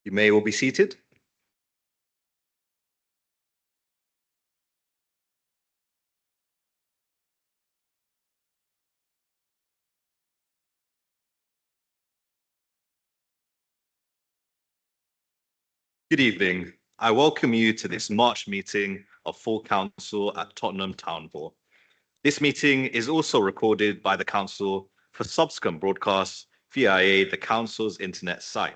You may all be seated. Good evening. I welcome you to this March meeting of Full Council at Tottenham Town Hall. This meeting is also recorded by the Council for subsequent broadcasts via the Council's internet site.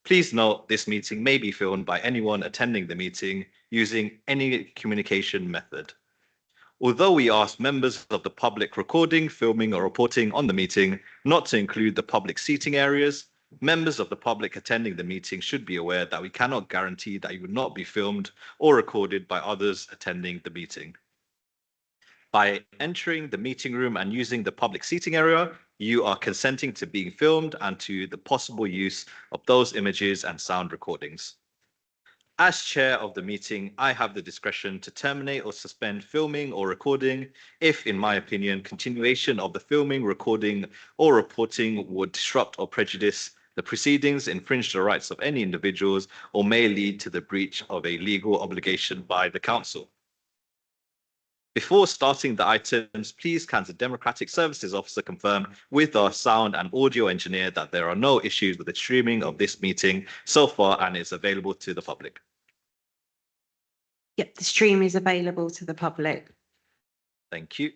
Please note this meeting may be filmed by anyone attending the meeting using any communication method. Although we ask members of the public recording, filming, or reporting on the meeting not to include the public seating areas, members of the public attending the meeting should be aware that we cannot guarantee that you will not be filmed or recorded by others attending the meeting. By entering the meeting room and using the public seating area, you are consenting to being filmed and to the possible use of those images and sound recordings. As chair of the meeting, I have the discretion to terminate or suspend filming or recording if, in my opinion, continuation of the filming, recording, or reporting would disrupt or prejudice the proceedings, infringe the rights of any individuals, or may lead to the breach of a legal obligation by the council. Before starting the items, please can the Democratic Services Officer confirm with our sound and audio engineer that there are no issues with the streaming of this meeting so far and is available to the public? Yep, the stream is available to the public. Thank you.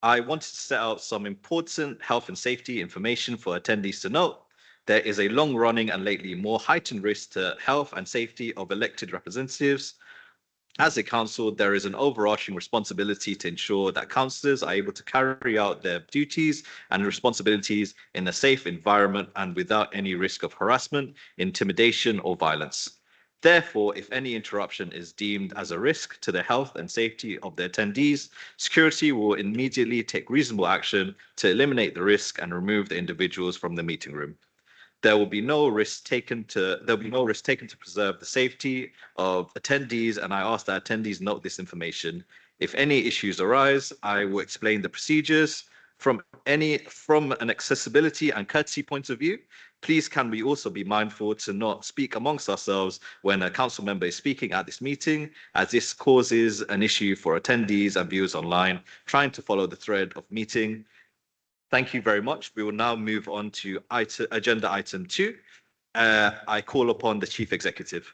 I wanted to set out some important health and safety information for attendees to note. There is a long-running and lately more heightened risk to health and safety of elected representatives. As a council, there is an overarching responsibility to ensure that councillors are able to carry out their duties and responsibilities in a safe environment and without any risk of harassment, intimidation, or violence. Therefore, if any interruption is deemed as a risk to the health and safety of the attendees, security will immediately take reasonable action to eliminate the risk and remove the individuals from the meeting room. There will be no risk taken to preserve the safety of attendees, and I ask that attendees note this information. If any issues arise, I will explain the procedures from an accessibility and courtesy point of view. Please can we also be mindful to not speak amongst ourselves when a council member is speaking at this meeting, as this causes an issue for attendees and viewers online trying to follow the thread of meeting. Thank you very much. We will now move on to agenda item 2. I call upon the Chief Executive.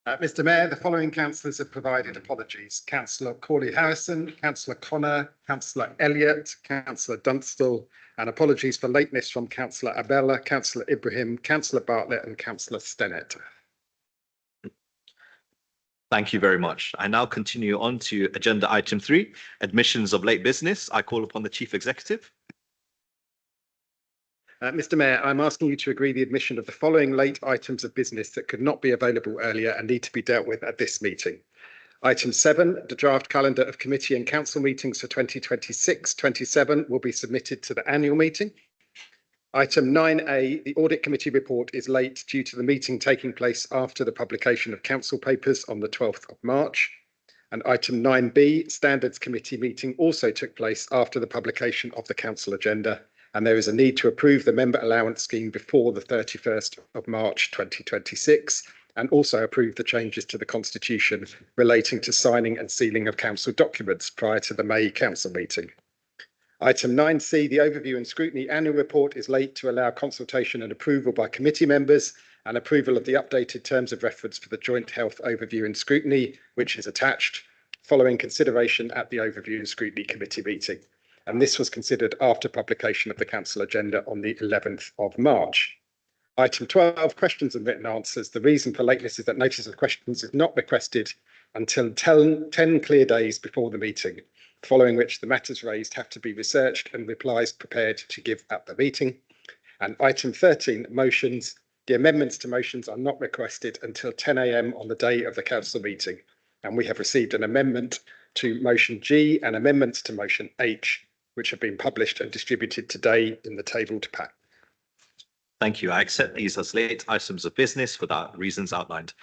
Mr. Mayor, the following councillors have provided apologies: Councillor Corley Harrison, Councillor Connor, Councillor Elliott, Councillor Dunstall, and apologies for lateness from Councillor Abella, Councillor Ibrahim, Councillor Bartlett, and Councillor Stennett. Thank you very much. I now continue on to agenda item 3, admissions of late business. I call upon the Chief Executive. Mr. Mayor, I'm asking you to agree the admission of the following late items of business that could not be available earlier and need to be dealt with at this meeting. Item 7, the draft calendar of committee and council meetings for 2026-27 will be submitted to the annual meeting. Item 9A, the Audit Committee report is late due to the meeting taking place after the publication of council papers on the 12th of March. And item 9B, Standards Committee meeting also took place after the publication of the council agenda, and there is a need to approve the member allowance scheme before the 31st of March 2026, and also approve the changes to the constitution relating to signing and sealing of council documents prior to the May council meeting. Item 9C, the overview and scrutiny annual report is late to allow consultation and approval by committee members and approval of the updated terms of reference for the joint health overview and scrutiny, which is attached, following consideration at the overview and scrutiny committee meeting. And this was considered after publication of the council agenda on the 11th of March. Item 12, questions and written answers. The reason for lateness is that notice of questions is not requested until 10 clear days before the meeting, following which the matters raised have to be researched and replies prepared to give at the meeting. And item 13, motions. The amendments to motions are not requested until 10 a.m. on the day of the council meeting. And we have received an amendment to motion G and amendments to motion H, which have been published and distributed today in the tabled pack. Thank you. I accept these as late items of business for the reasons outlined.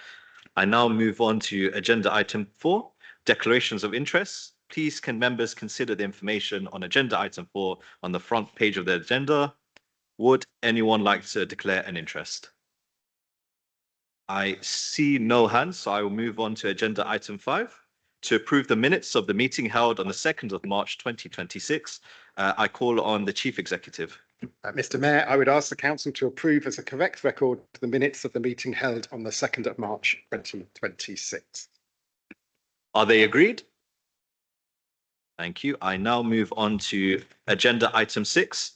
I now move on to agenda item 4, declarations of interest. Please can members consider the information on agenda item 4 on the front page of the agenda. Would anyone like to declare an interest? I see no hands, so I will move on to agenda item 5. To approve the minutes of the meeting held on the 2nd of March 2026, I call on the Chief Executive. Mr. Mayor, I would ask the council to approve as a correct record the minutes of the meeting held on the 2nd of March 2026. Are they agreed? Thank you. I now move on to agenda item 6.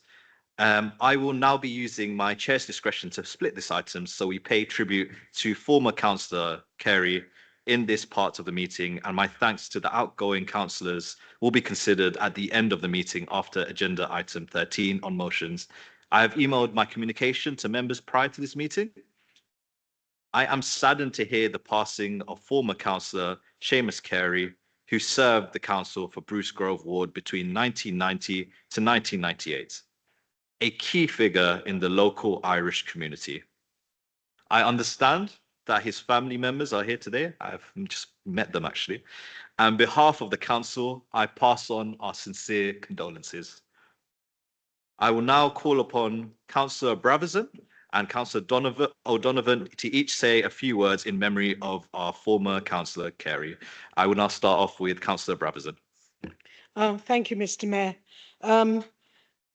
I will now be using my chair's discretion to split this item, so we pay tribute to former councillor Carey in this part of the meeting, and my thanks to the outgoing councillors will be considered at the end of the meeting after agenda item 13 on motions. I have emailed my communication to members prior to this meeting. I am saddened to hear the passing of former councillor Seamus Carey, who served the council for Bruce Grove Ward between 1990 to 1998. A key figure in the local Irish community. I understand that his family members are here today. I've just met them actually. On behalf of the council, I pass on our sincere condolences. I will now call upon Councillor Bravazan and Councillor O'Donovan to each say a few words in memory of our former councillor Carey. I will now start off with Councillor Bravazan. Thank you, Mr. Mayor.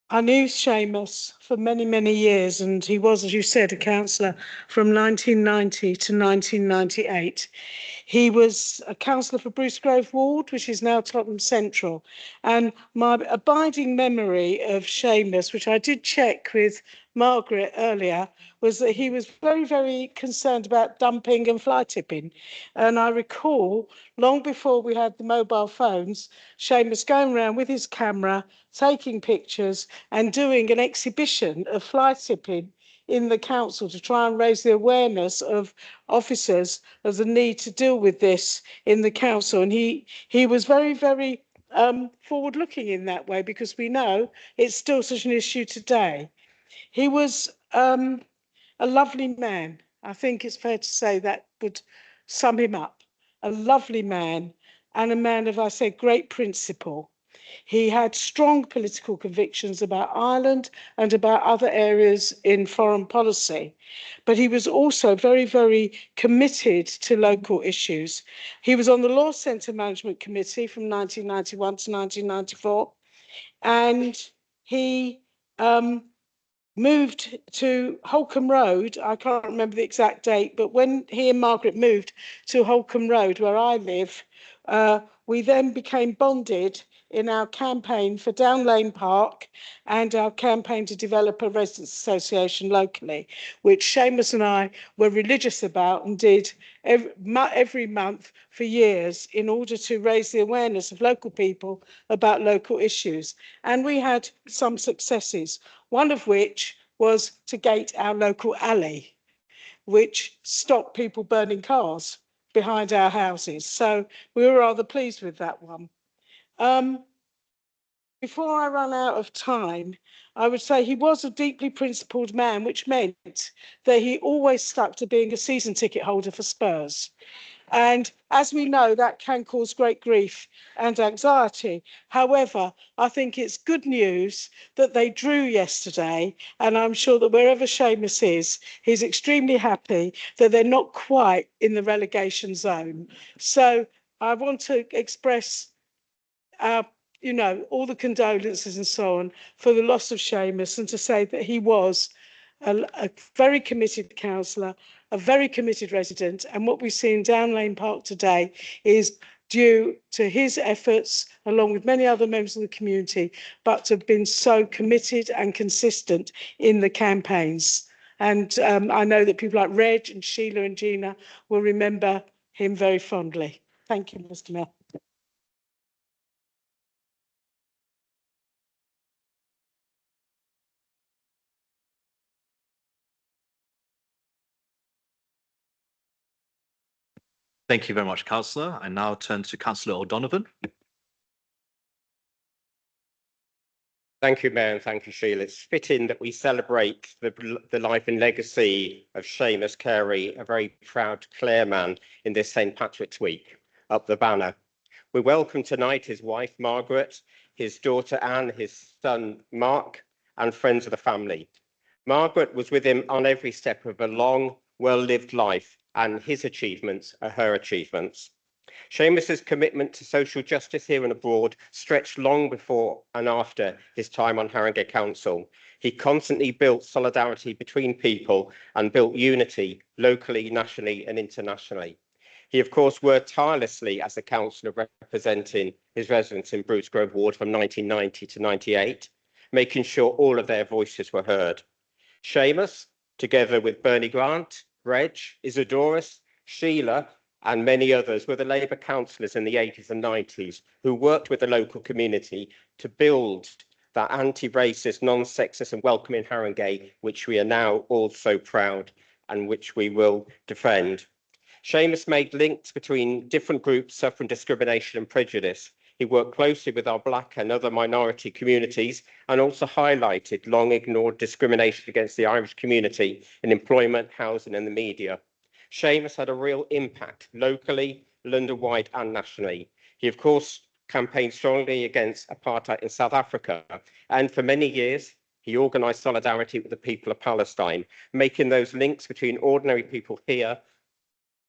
I knew Seamus for many, many years, and he was, as you said, a councillor from 1990 to 1998. He was a councillor for Bruce Grove Ward, which is now Tottenham Central. And my abiding memory of Seamus, which I did check with Margaret earlier, was that he was very, very concerned about dumping and fly tipping. And I recall, long before we had the mobile phones, Seamus going around with his camera, taking pictures and doing an exhibition of fly tipping in the council to try and raise the awareness of officers of the need to deal with this in the council. And he was very, very forward looking in that way, because we know it's still such an issue today. He was a lovely man. I think it's fair to say that would sum him up. A lovely man, and a man of, I say, great principle. He had strong political convictions about Ireland and about other areas in foreign policy, but he was also very, very committed to local issues. He was on the Law Centre Management Committee from 1991 to 1994, and he moved to Holcombe Road. I can't remember the exact date, but when he and Margaret moved to Holcombe Road, where I live, we then became bonded in our campaign for Down Lane Park and our campaign to develop a residents' association locally, which Seamus and I were religious about and did every month for years in order to raise the awareness of local people about local issues. And we had some successes, one of which was to gate our local alley, which stopped people burning cars behind our houses. So we were rather pleased with that one. Before I run out of time, I would say he was a deeply principled man, which meant that he always stuck to being a season ticket holder for Spurs. And as we know, that can cause great grief and anxiety. However, I think it's good news that they drew yesterday, and I'm sure that wherever Seamus is, he's extremely happy that they're not quite in the relegation zone. So I want to express all the condolences and so on for the loss of Seamus, and to say that he was a very committed councillor, a very committed resident, and what we see in Down Lane Park today is due to his efforts, along with many other members of the community, but to have been so committed and consistent in the campaigns. And I know that people like Reg and Sheila and Gina will remember him very fondly. Thank you, Mr. Mayor. Thank you very much, Councillor. I now turn to Councillor O'Donovan. Thank you, Mayor, and thank you, Sheila. It's fitting that we celebrate the life and legacy of Seamus Carey, a very proud Clareman, in this St. Patrick's Week, up the banner. We welcome tonight his wife, Margaret, his daughter, Anne, his son, Mark, and friends of the family. Margaret was with him on every step of a long, well-lived life, and his achievements are her achievements. Seamus's commitment to social justice here and abroad stretched long before and after his time on Haringey Council. He constantly built solidarity between people and built unity locally, nationally and internationally. He, of course, worked tirelessly as a councillor representing his residents in Bruce Grove Ward from 1990 to 98, making sure all of their voices were heard. Seamus, together with Bernie Grant, Reg, Isidorus, Sheila, and many others, were the Labour councillors in the 80s and 90s who worked with the local community to build that anti-racist, non-sexist and welcoming Haringey, which we are now all so proud and which we will defend. Seamus made links between different groups suffering discrimination and prejudice. He worked closely with our Black and other minority communities and also highlighted long ignored discrimination against the Irish community in employment, housing and the media. Seamus had a real impact locally, London-wide and nationally. He, of course, campaigned strongly against apartheid in South Africa, and for many years, he organised solidarity with the people of Palestine, making those links between ordinary people here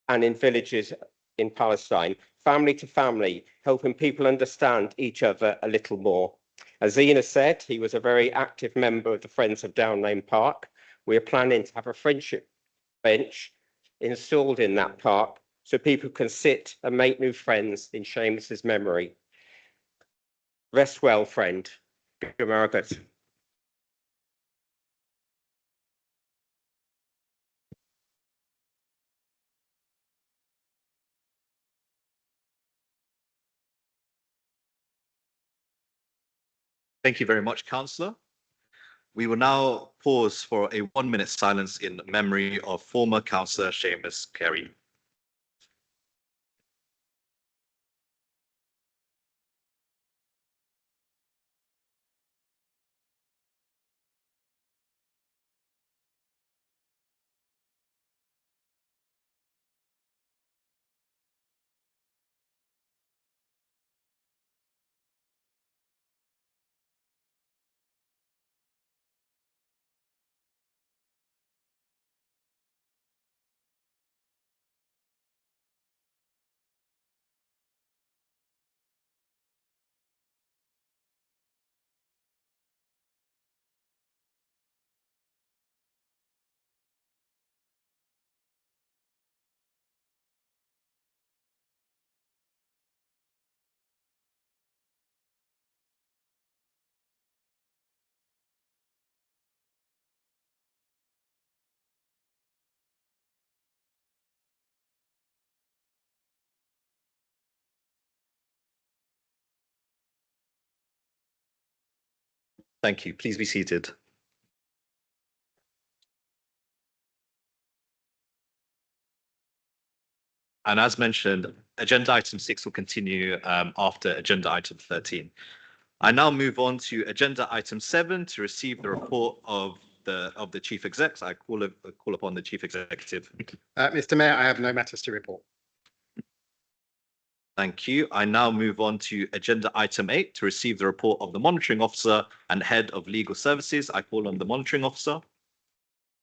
and in villages in Palestine, family to family, helping people understand each other a little more. As Zena said, he was a very active member of the Friends of Down Lane Park. We are planning to have a friendship bench installed in that park so people can sit and make new friends in Seamus's memory. Rest well, friend. Good Margaret. Thank you very much, Councillor. We will now pause for a 1-minute silence in memory of former Councillor Seamus Carey. Thank you. Please be seated. And as mentioned, agenda item 6 will continue after agenda item 13. I now move on to agenda item 7 to receive the report of the chief execs. I call upon the chief executive. Mr. Mayor, I have no matters to report. Thank you. I now move on to agenda item 8 to receive the report of the monitoring officer and head of legal services. I call on the monitoring officer.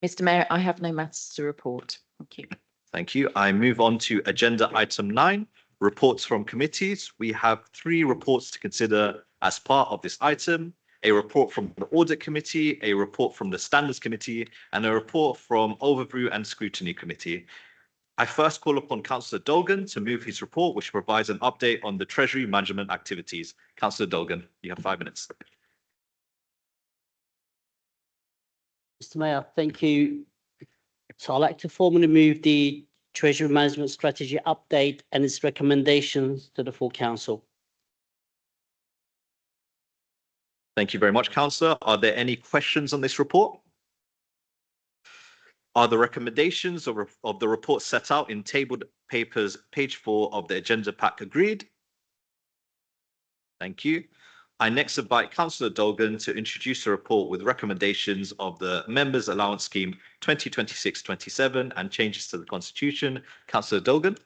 Mr. Mayor, I have no matters to report. Thank you. Thank you. I move on to agenda item 9, reports from committees. We have 3 reports to consider as part of this item: a report from the Audit Committee, a report from the Standards Committee, and a report from Overview and Scrutiny Committee. I first call upon Councillor Dolgan to move his report, which provides an update on the Treasury management activities. Councillor Dolgan, you have 5 minutes. Mr. Mayor, thank you. So I'd like to formally move the Treasury Management Strategy update and its recommendations to the full council. Thank you very much, Councillor. Are there any questions on this report? Are the recommendations of the report set out in tabled papers, page 4 of the agenda pack agreed? Thank you. I next invite Councillor Dolgan to introduce a report with recommendations of the Members' Allowance Scheme 2026-27 and changes to the Constitution. Councillor Dolgan.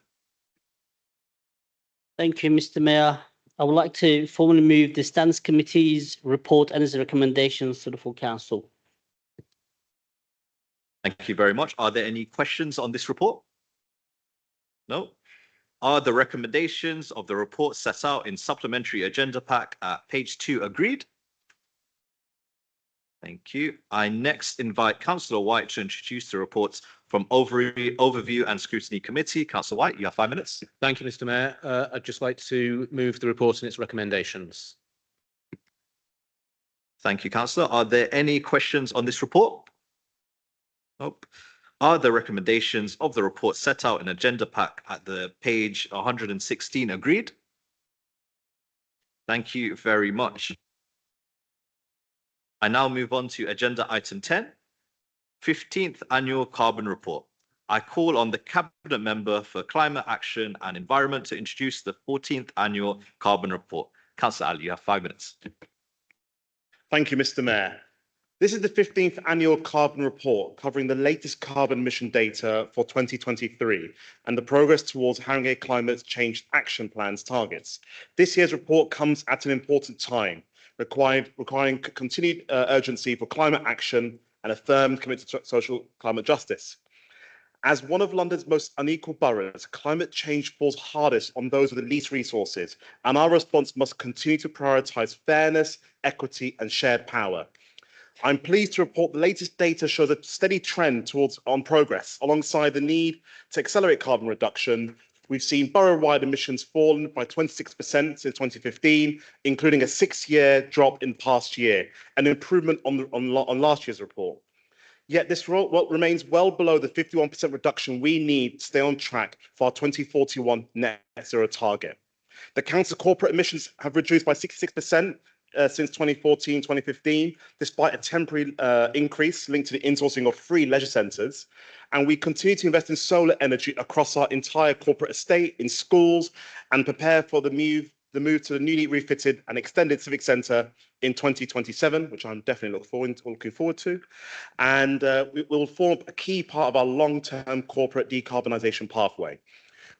Thank you, Mr. Mayor. I would like to formally move the Standards Committee's report and its recommendations to the full council. Thank you very much. Are there any questions on this report? No. Are the recommendations of the report set out in supplementary agenda pack at page 2 agreed? Thank you. I next invite Councillor White to introduce the reports from Overview and Scrutiny Committee. Councillor White, you have 5 minutes. Thank you, Mr. Mayor. I'd just like to move the report and its recommendations. Thank you, Councillor. Are there any questions on this report? Nope. Are the recommendations of the report set out in agenda pack at the page 116 agreed? Thank you very much. I now move on to agenda item 10, 15th Annual Carbon Report. I call on the Cabinet Member for Climate Action and Environment to introduce the 14th Annual Carbon Report. Councillor Ali, you have 5 minutes. Thank you, Mr. Mayor. This is the 15th Annual Carbon Report covering the latest carbon emission data for 2023 and the progress towards Haringey Climate Change Action Plan's targets. This year's report comes at an important time, requiring continued urgency for climate action and a firm commitment to social climate justice. As one of London's most unequal boroughs, climate change falls hardest on those with the least resources, and our response must continue to prioritise fairness, equity and shared power. I'm pleased to report the latest data shows a steady trend on progress. Alongside the need to accelerate carbon reduction, we've seen borough-wide emissions fallen by 26% since 2015, including a 6-year drop in past year, an improvement on last year's report. Yet this remains well below the 51% reduction we need to stay on track for our 2041 net zero target. The council corporate emissions have reduced by 66% since 2014-2015, despite a temporary increase linked to the insourcing of free leisure centres. And we continue to invest in solar energy across our entire corporate estate, in schools, and prepare for the move to the newly refitted and extended civic centre in 2027, which I'm definitely looking forward to. And it will form a key part of our long-term corporate decarbonisation pathway.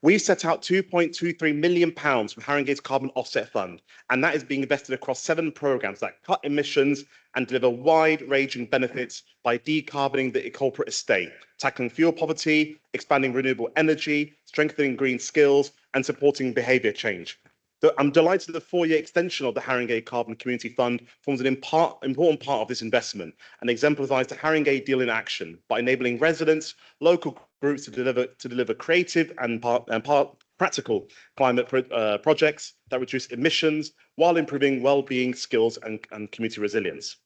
We've set out £2.23 million from Haringey's Carbon Offset Fund, and that is being invested across 7 programmes that cut emissions and deliver wide-ranging benefits by decarboning the corporate estate, tackling fuel poverty, expanding renewable energy, strengthening green skills, and supporting behaviour change. I'm delighted that the 4-year extension of the Haringey Carbon Community Fund forms an important part of this investment and exemplifies the Haringey deal in action by enabling residents, local groups to deliver creative and practical climate projects that reduce emissions while improving well-being, skills and community resilience.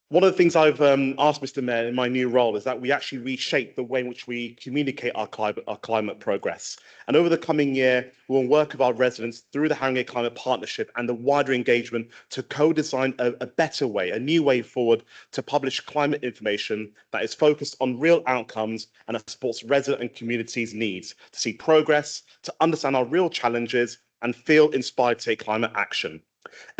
One of the things I've asked Mr. Mayor in my new role is that we actually reshape the way in which we communicate our climate progress. And over the coming year, we'll work with our residents through the Haringey Climate Partnership and the wider engagement to co-design a better way, a new way forward to publish climate information that is focused on real outcomes and that supports resident and communities' needs to see progress, to understand our real challenges and feel inspired to take climate action.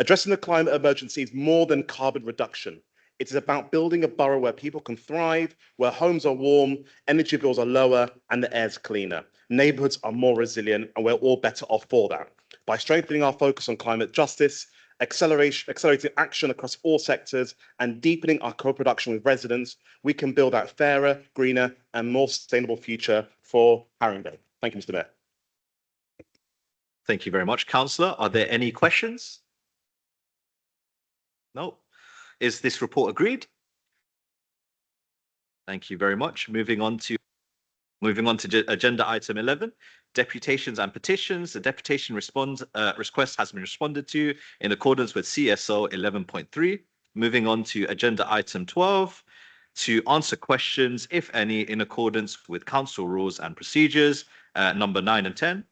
Addressing the climate emergency is more than carbon reduction. It is about building a borough where people can thrive, where homes are warm, energy bills are lower, and the air's cleaner. Neighbourhoods are more resilient, and we're all better off for that. By strengthening our focus on climate justice, accelerating action across all sectors, and deepening our co-production with residents, we can build a fairer, greener, and more sustainable future for Haringey. Thank you, Mr. Mayor. Thank you very much, Councillor. Are there any questions? No. Is this report agreed? Thank you very much. Moving on to agenda item 11, deputations and petitions. The deputation request has been responded to in accordance with CSO 11.3. Moving on to agenda item 12, to answer questions, if any, in accordance with council rules and procedures, number 9 and 10.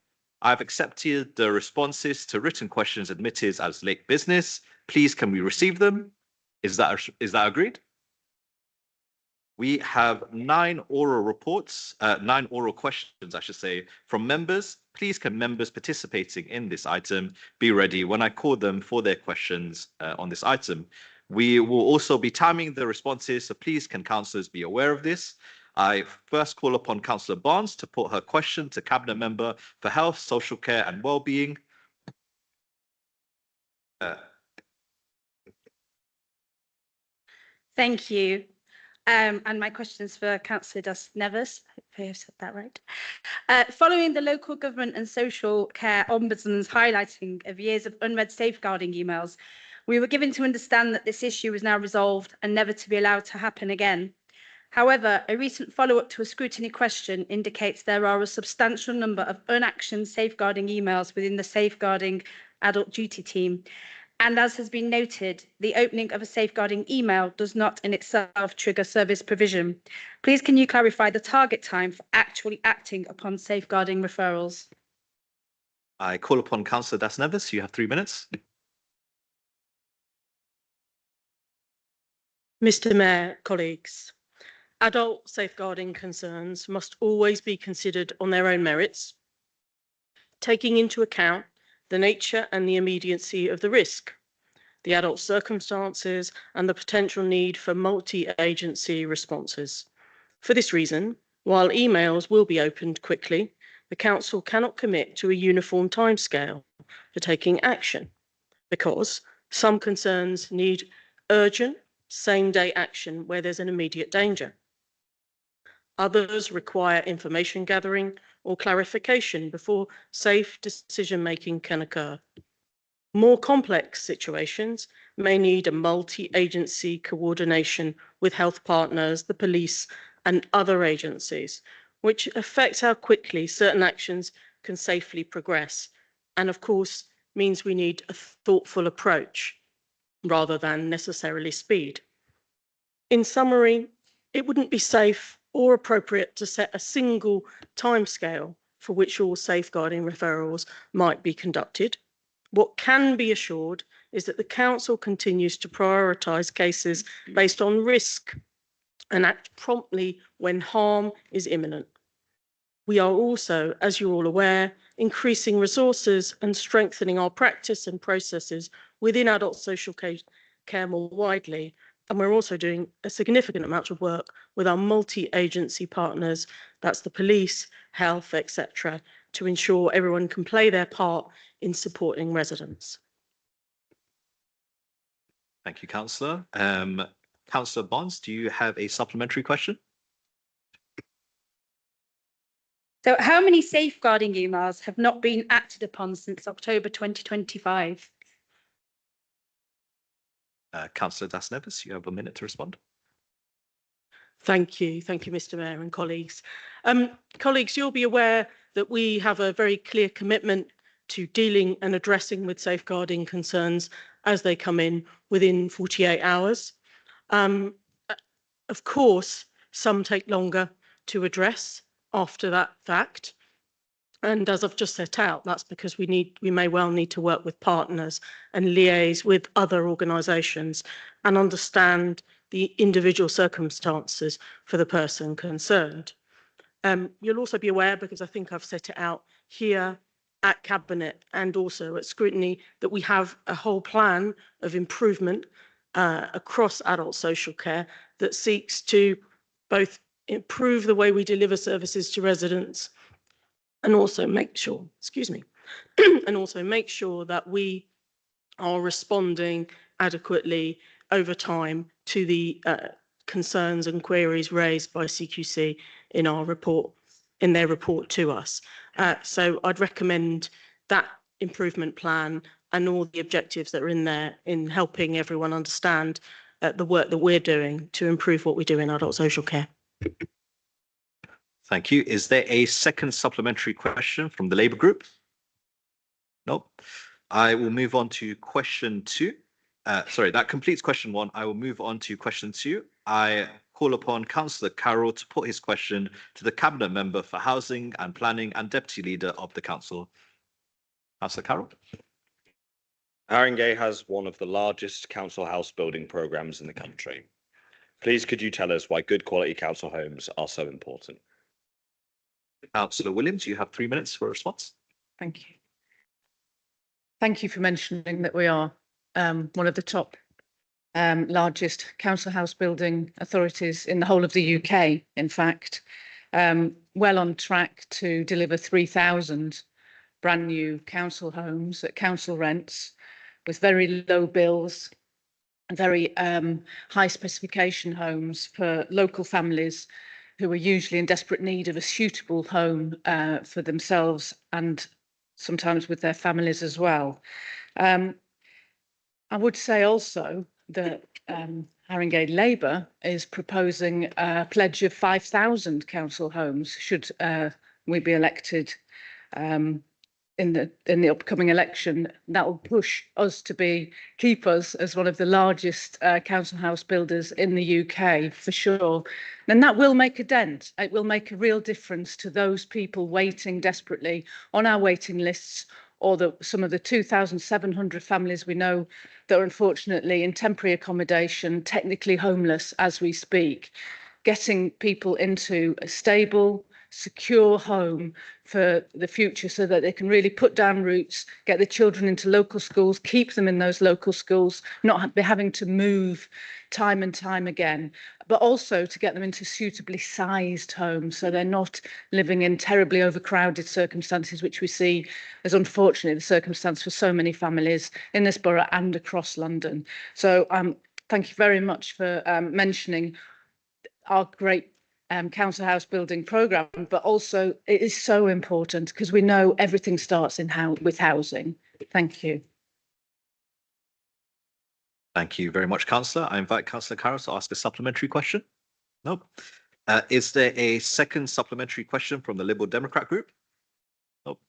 I've accepted the responses to written questions admitted as late business. Please, can we receive them? Is that agreed? We have 9 oral reports, 9 oral questions, I should say, from members. Please, can members participating in this item be ready when I call them for their questions on this item? We will also be timing the responses, so please, can councillors be aware of this? I first call upon Councillor Barnes to put her question to Cabinet Member for Health, Social Care and Wellbeing. Thank you. And my question is for Councillor Das Nevis. Hopefully I've said that right. Following the local government and social care ombudsman's highlighting of years of unread safeguarding emails, we were given to understand that this issue is now resolved and never to be allowed to happen again. However, a recent follow-up to a scrutiny question indicates there are a substantial number of unactioned safeguarding emails within the safeguarding adult duty team. And as has been noted, the opening of a safeguarding email does not in itself trigger service provision. Please can you clarify the target time for actually acting upon safeguarding referrals? I call upon Councillor Das Nevis. You have 3 minutes. Mr. Mayor, colleagues, adult safeguarding concerns must always be considered on their own merits, taking into account the nature and the immediacy of the risk, the adult circumstances, and the potential need for multi-agency responses. For this reason, while emails will be opened quickly, the Council cannot commit to a uniform timescale for taking action because some concerns need urgent, same-day action where there's an immediate danger. Others require information gathering or clarification before safe decision-making can occur. More complex situations may need a multi-agency coordination with health partners, the police, and other agencies, which affects how quickly certain actions can safely progress, and of course means we need a thoughtful approach rather than necessarily speed. In summary, it wouldn't be safe or appropriate to set a single timescale for which all safeguarding referrals might be conducted. What can be assured is that the Council continues to prioritise cases based on risk and act promptly when harm is imminent. We are also, as you're all aware, increasing resources and strengthening our practice and processes within adult social care more widely. And we're also doing a significant amount of work with our multi-agency partners, that's the police, health, etc., to ensure everyone can play their part in supporting residents. Thank you, Councillor. Councillor Bonds, do you have a supplementary question? So how many safeguarding emails have not been acted upon since October 2025? Councillor Das Nevis, you have a minute to respond. Thank you, Mr. Mayor and colleagues. Colleagues, you'll be aware that we have a very clear commitment to dealing and addressing with safeguarding concerns as they come in within 48 hours. Of course, some take longer to address after that fact. And as I've just set out, that's because we may well need to work with partners and liaise with other organisations and understand the individual circumstances for the person concerned. You'll also be aware, because I think I've set it out here at Cabinet and also at scrutiny, that we have a whole plan of improvement across adult social care that seeks to both improve the way we deliver services to residents and also make sure, and also make sure that we are responding adequately over time to the concerns and queries raised by CQC in our report, in their report to us. So I'd recommend that improvement plan and all the objectives that are in there in helping everyone understand the work that we're doing to improve what we do in adult social care. Thank you. Is there a second supplementary question from the Labour Group? Nope. I will move on to question 2. Sorry, that completes question 1. I will move on to question 2. I call upon Councillor Carroll to put his question to the Cabinet Member for Housing and Planning and Deputy Leader of the Council. Councillor Carroll. Haringey has one of the largest council house building programmes in the country. Please could you tell us why good quality council homes are so important? Councillor Williams, you have 3 minutes for a response. Thank you. Thank you for mentioning that we are one of the top largest council house building authorities in the whole of the UK, in fact. Well on track to deliver 3,000 brand new council homes at council rents with very low bills very high specification homes for local families who are usually in desperate need of a suitable home for themselves and sometimes with their families as well. I would say also that Haringey Labour is proposing a pledge of 5,000 council homes should we be elected in the upcoming election. That will push us to keep us as one of the largest council house builders in the UK for sure. And that will make a dent. It will make a real difference to those people waiting desperately on our waiting lists, or some of the 2,700 families we know that are unfortunately in temporary accommodation, technically homeless as we speak. Getting people into a stable, secure home for the future so that they can really put down roots, get the children into local schools, keep them in those local schools, not be having to move time and time again, but also to get them into suitably sized homes so they're not living in terribly overcrowded circumstances, which we see as unfortunately the circumstance for so many families in this borough and across London. So thank you very much for mentioning our great council house building programme, but also it is so important because we know everything starts with housing. Thank you. Thank you very much, Councillor. I invite Councillor Carroll to ask a supplementary question. Nope. Is there a second supplementary question from the Liberal Democrat group? Nope.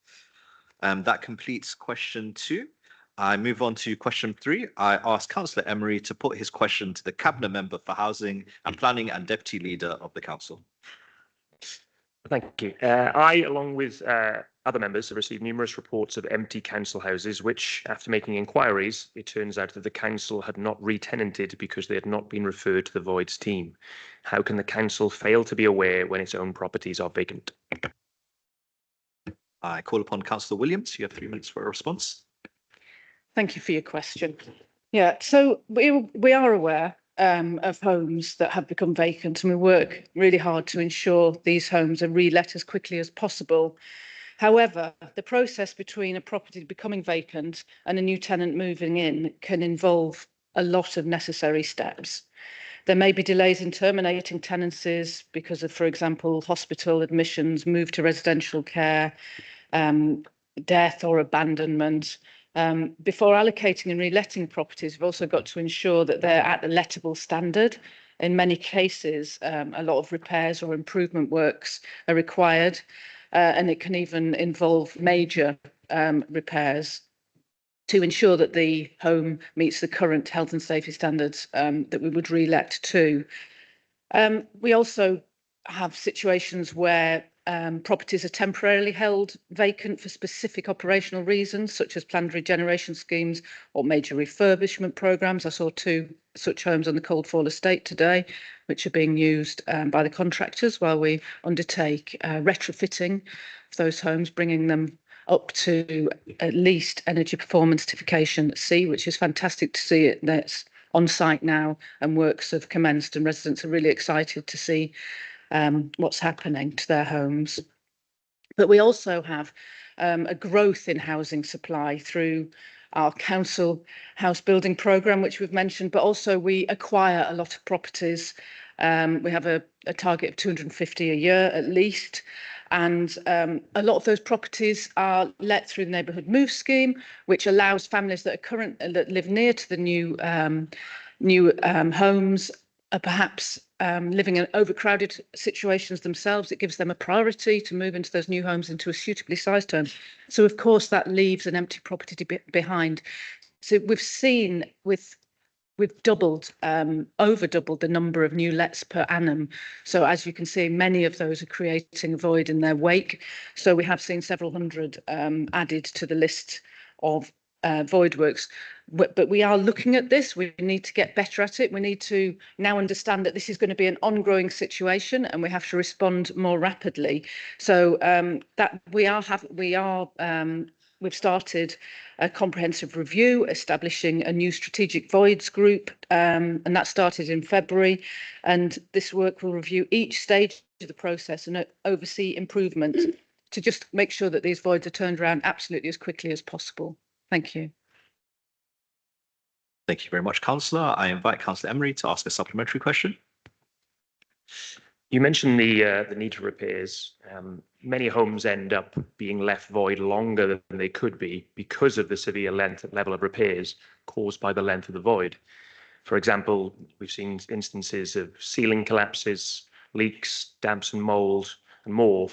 That completes question 2. I move on to question 3. I ask Councillor Emery to put his question to the Cabinet Member for Housing and Planning and Deputy Leader of the Council. Thank you. I, along with other members, have received numerous reports of empty council houses, which, after making inquiries, it turns out that the council had not re-tenanted because they had not been referred to the voids team. How can the council fail to be aware when its own properties are vacant? I call upon Councillor Williams. You have 3 minutes for a response. Thank you for your question. Yeah, so we are aware of homes that have become vacant, and we work really hard to ensure these homes are re-let as quickly as possible. However, the process between a property becoming vacant and a new tenant moving in can involve a lot of necessary steps. There may be delays in terminating tenancies because of, for example, hospital admissions, move to residential care, death or abandonment. Before allocating and reletting properties, we've also got to ensure that they're at the lettable standard. In many cases, a lot of repairs or improvement works are required, and it can even involve major repairs to ensure that the home meets the current health and safety standards that we would relet to. We also have situations where properties are temporarily held vacant for specific operational reasons, such as planned regeneration schemes or major refurbishment programmes. I saw 2 such homes on the Coldfall estate today, which are being used by the contractors while we undertake retrofitting of those homes, bringing them up to at least energy performance certification C, which is fantastic to see it that's on site now and works have commenced, and residents are really excited to see what's happening to their homes. But we also have a growth in housing supply through our council house building programme, which we've mentioned, but also we acquire a lot of properties. We have a target of 250 a year at least. And a lot of those properties are let through the neighbourhood move scheme, which allows families that live near to the new homes are perhaps living in overcrowded situations themselves. It gives them a priority to move into those new homes into a suitably sized home. So, of course, that leaves an empty property behind. So we've seen we've doubled, over doubled the number of new lets per annum. So as you can see, many of those are creating a void in their wake. So we have seen several hundred added to the list of void works. But we are looking at this. We need to get better at it. We need to now understand that this is going to be an ongoing situation and we have to respond more rapidly. So we've started a comprehensive review, establishing a new strategic voids group, and that started in February. And this work will review each stage of the process and oversee improvements to just make sure that these voids are turned around absolutely as quickly as possible. Thank you. Thank you very much, Councillor. I invite Councillor Emery to ask a supplementary question. You mentioned the need for repairs. Many homes end up being left void longer than they could be because of the severe level of repairs caused by the length of the void. For example, we've seen instances of ceiling collapses, leaks, damps and mold, and more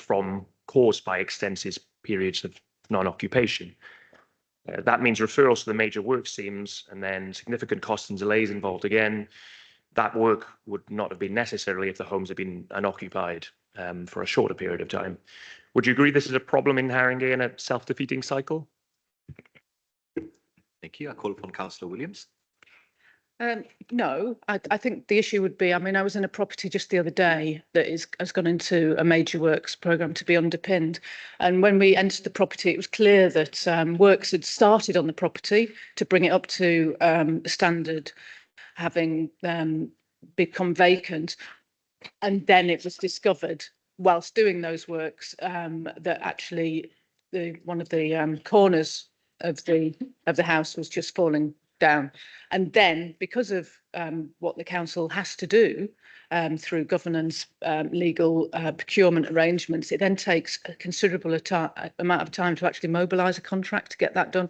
caused by extensive periods of non-occupation. That means referrals to the major works teams and then significant costs and delays involved again. That work would not have been necessary if the homes had been unoccupied for a shorter period of time. Would you agree this is a problem in Haringey and a self-defeating cycle? Thank you. I call upon Councillor Williams. No, I think the issue would be, I mean, I was in a property just the other day that has gone into a major works programme to be underpinned. And when we entered the property, it was clear that works had started on the property to bring it up to standard, having become vacant. And then it was discovered whilst doing those works that actually one of the corners of the house was just falling down. And then because of what the council has to do through governance, legal procurement arrangements, it then takes a considerable amount of time to actually mobilise a contract to get that done.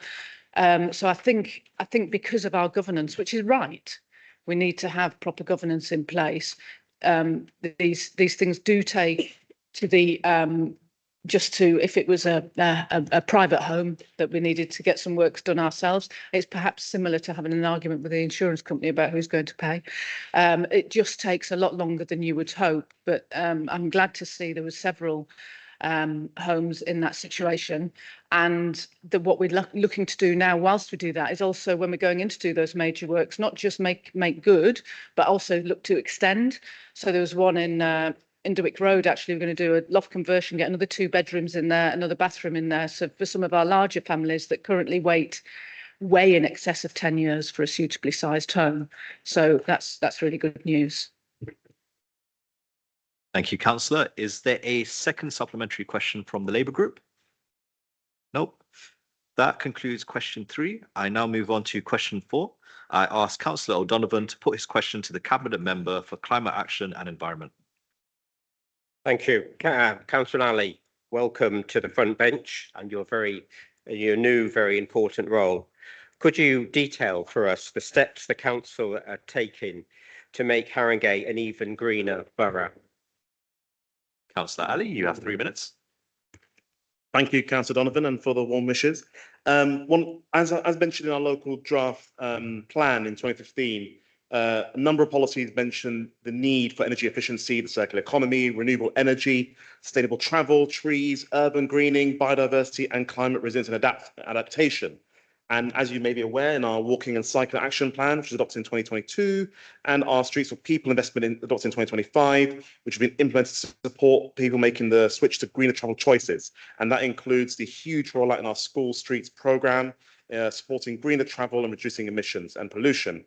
So I think because of our governance, which is right, we need to have proper governance in place. These things do take to the if it was a private home that we needed to get some works done ourselves, it's perhaps similar to having an argument with the insurance company about who's going to pay. It just takes a lot longer than you would hope, but I'm glad to see there were several homes in that situation. And what we're looking to do now whilst we do that is also, when we're going in to do those major works, not just make good, but also look to extend. So there was one in Duwick Road, actually, we're going to do a loft conversion, get another 2 bedrooms in there, another bathroom in there. So for some of our larger families that currently wait way in excess of 10 years for a suitably sized home. So that's really good news. Thank you, Councillor. Is there a second supplementary question from the Labour Group? Nope. That concludes question 3. I now move on to question 4. I ask Councillor O'Donovan to put his question to the Cabinet Member for Climate Action and Environment. Thank you. Councillor Ali, welcome to the front bench and your new, very important role. Could you detail for us the steps the council are taking to make Haringey an even greener borough? Councillor Ali, you have 3 minutes. Thank you, Councillor Donovan, and for the warm wishes. As mentioned in our local draft plan in 2015, a number of policies mention the need for energy efficiency, the circular economy, renewable energy, sustainable travel, trees, urban greening, biodiversity, and climate resilience and adaptation. And as you may be aware, in our walking and cycling action plan, which was adopted in 2022, and our Streets for People investment adopted in 2025, which have been implemented to support people making the switch to greener travel choices. And that includes the huge rollout in our school streets programme, supporting greener travel and reducing emissions and pollution.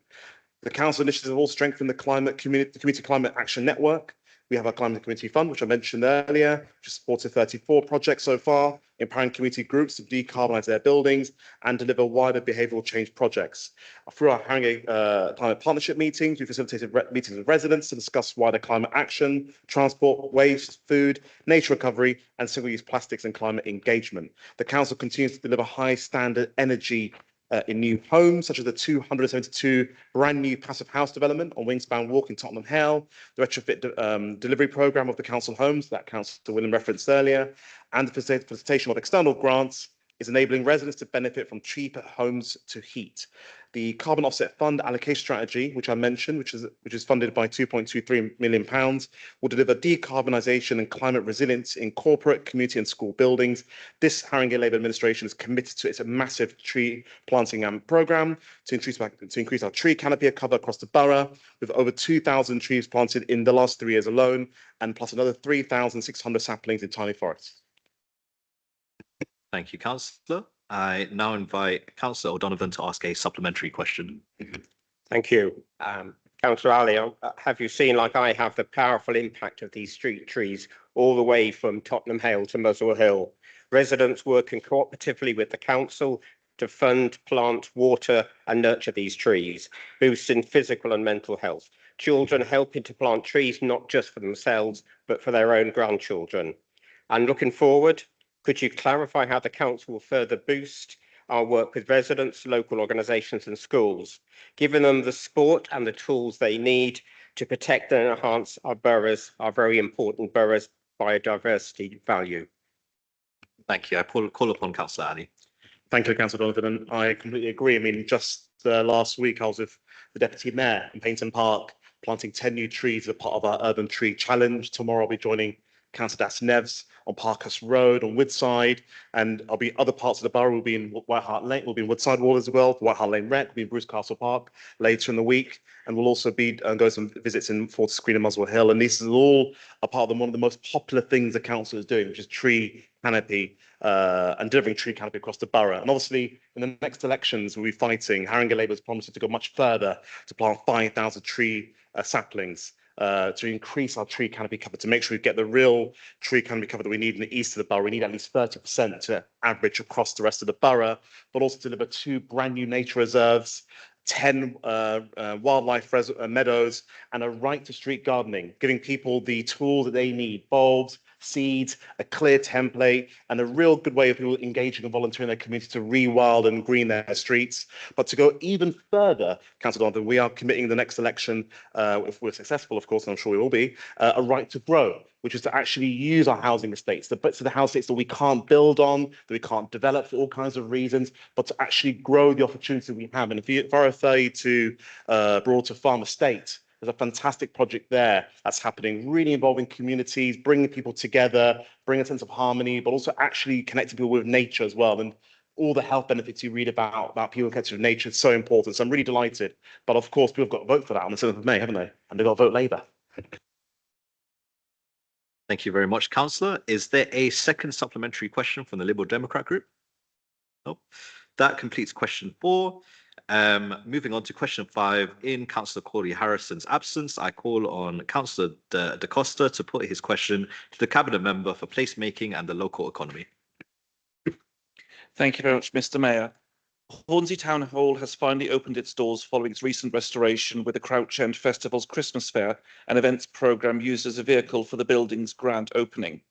The council initiatives have all strengthened the Community Climate Action Network. We have our Climate Community Fund, which I mentioned earlier, which has supported 34 projects so far, empowering community groups to decarbonise their buildings and deliver wider behavioural change projects. Through our Haringey Climate Partnership meetings, we facilitated meetings with residents to discuss wider climate action, transport, waste, food, nature recovery, and single-use plastics and climate engagement. The council continues to deliver high standard energy in new homes, such as the 272 brand new passive house development on Wingspan Walk in Tottenham Hale, the retrofit delivery programme of the council homes that Councillor William referenced earlier, and the facilitation of external grants is enabling residents to benefit from cheaper homes to heat. The Carbon Offset Fund allocation strategy, which I mentioned, which is funded by £2.23 million, will deliver decarbonisation and climate resilience in corporate, community and school buildings. This Haringey Labour administration is committed to its massive tree planting programme to increase our tree canopy cover across the borough, with over 2,000 trees planted in the last 3 years alone, and plus another 3,600 saplings in tiny forests. Thank you, Councillor. I now invite Councillor O'Donovan to ask a supplementary question. Thank you. Councillor Ali, have you seen, like I have, the powerful impact of these street trees all the way from Tottenham Hale to Muswell Hill? Residents working cooperatively with the council to fund, plant, water and nurture these trees, boosting physical and mental health. Children helping to plant trees, not just for themselves, but for their own grandchildren. And looking forward, could you clarify how the council will further boost our work with residents, local organisations and schools, giving them the support and the tools they need to protect and enhance our boroughs, our very important boroughs' biodiversity value? Thank you. I call upon Councillor Ali. Thank you, Councillor Donovan, and I completely agree. I mean, just last week I was with the Deputy Mayor in Paignton Park, planting 10 new trees as a part of our Urban Tree Challenge. Tomorrow I'll be joining Councillor Das Neves on Parkhurst Road, on Woodside, and I'll be other parts of the borough. We'll be in White Hart Lane, we'll be in Woodside Wall as well, White Hart Lane Rec, we'll be in Bruce Castle Park later in the week, and we'll also be going some visits in Forth Screen and Muswell Hill. And this is all a part of one of the most popular things the council is doing, which is tree canopy and delivering tree canopy across the borough. And obviously, in the next elections, we'll be fighting. Haringey Labour has promised to go much further to plant 5,000 tree saplings to increase our tree canopy cover, to make sure we get the real tree canopy cover that we need in the east of the borough. We need at least 30% to average across the rest of the borough, but also deliver 2 brand new nature reserves, 10 wildlife meadows, and a right to street gardening, giving people the tools that they need: bulbs, seeds, a clear template, and a real good way of people engaging and volunteering in their community to rewild and green their streets. But to go even further, Councillor Donovan, we are committing the next election, if we're successful, of course, and I'm sure we will be, a right to grow, which is to actually use our housing estates, the bits of the house estates that we can't build on, that we can't develop for all kinds of reasons, but to actually grow the opportunity we have. And if I refer you to Broadter Farm Estate, there's a fantastic project there that's happening, really involving communities, bringing people together, bringing a sense of harmony, but also actually connecting people with nature as well. And all the health benefits you read about people connected with nature is so important. So I'm really delighted. But of course, people have got to vote for that on the 7th of May, haven't they? And they've got to vote Labour. Thank you very much, Councillor. Is there a second supplementary question from the Liberal Democrat group? No. That completes question 4. Moving on to question 5, in Councillor Corey Harrison's absence, I call on Councillor Da Costa to put his question to the Cabinet Member for Placemaking and the Local Economy. Thank you very much, Mr. Mayor. Hornsey Town Hall has finally opened its doors following its recent restoration with the Crouch End Festival's Christmas Fair, an events programme used as a vehicle for the building's grand opening.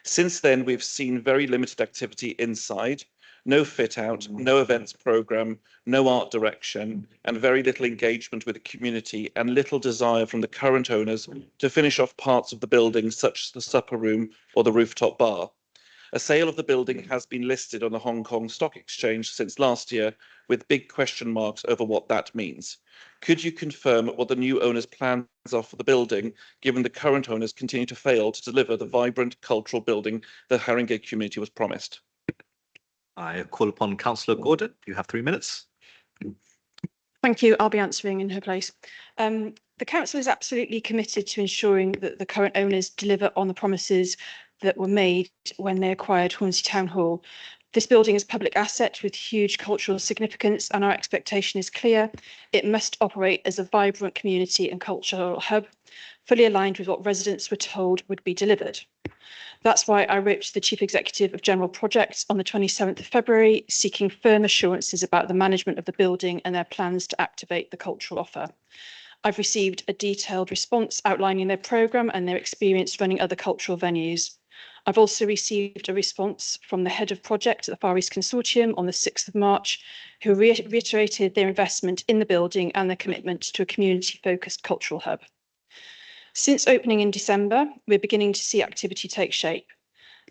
Since then, we've seen very limited activity inside, no fit out, no events programme, no art direction, and very little engagement with the community and little desire from the current owners to finish off parts of the building, such as the supper room or the rooftop bar. A sale of the building has been listed on the Hong Kong Stock Exchange since last year, with big question marks over what that means. Could you confirm what the new owner's plans are for the building, given the current owners continue to fail to deliver the vibrant cultural building the Haringey community was promised? I call upon Councillor Gordon. You have 3 minutes. Thank you. I'll be answering in her place. The council is absolutely committed to ensuring that the current owners deliver on the promises that were made when they acquired Hornsey Town Hall. This building is a public asset with huge cultural significance, and our expectation is clear. It must operate as a vibrant community and cultural hub, fully aligned with what residents were told would be delivered. That's why I wrote to the Chief Executive of General Projects on the 27th of February, seeking firm assurances about the management of the building and their plans to activate the cultural offer. I've received a detailed response outlining their programme and their experience running other cultural venues. I've also received a response from the head of project at the Far East Consortium on the 6th of March, who reiterated their investment in the building and their commitment to a community-focused cultural hub. Since opening in December, we're beginning to see activity take shape.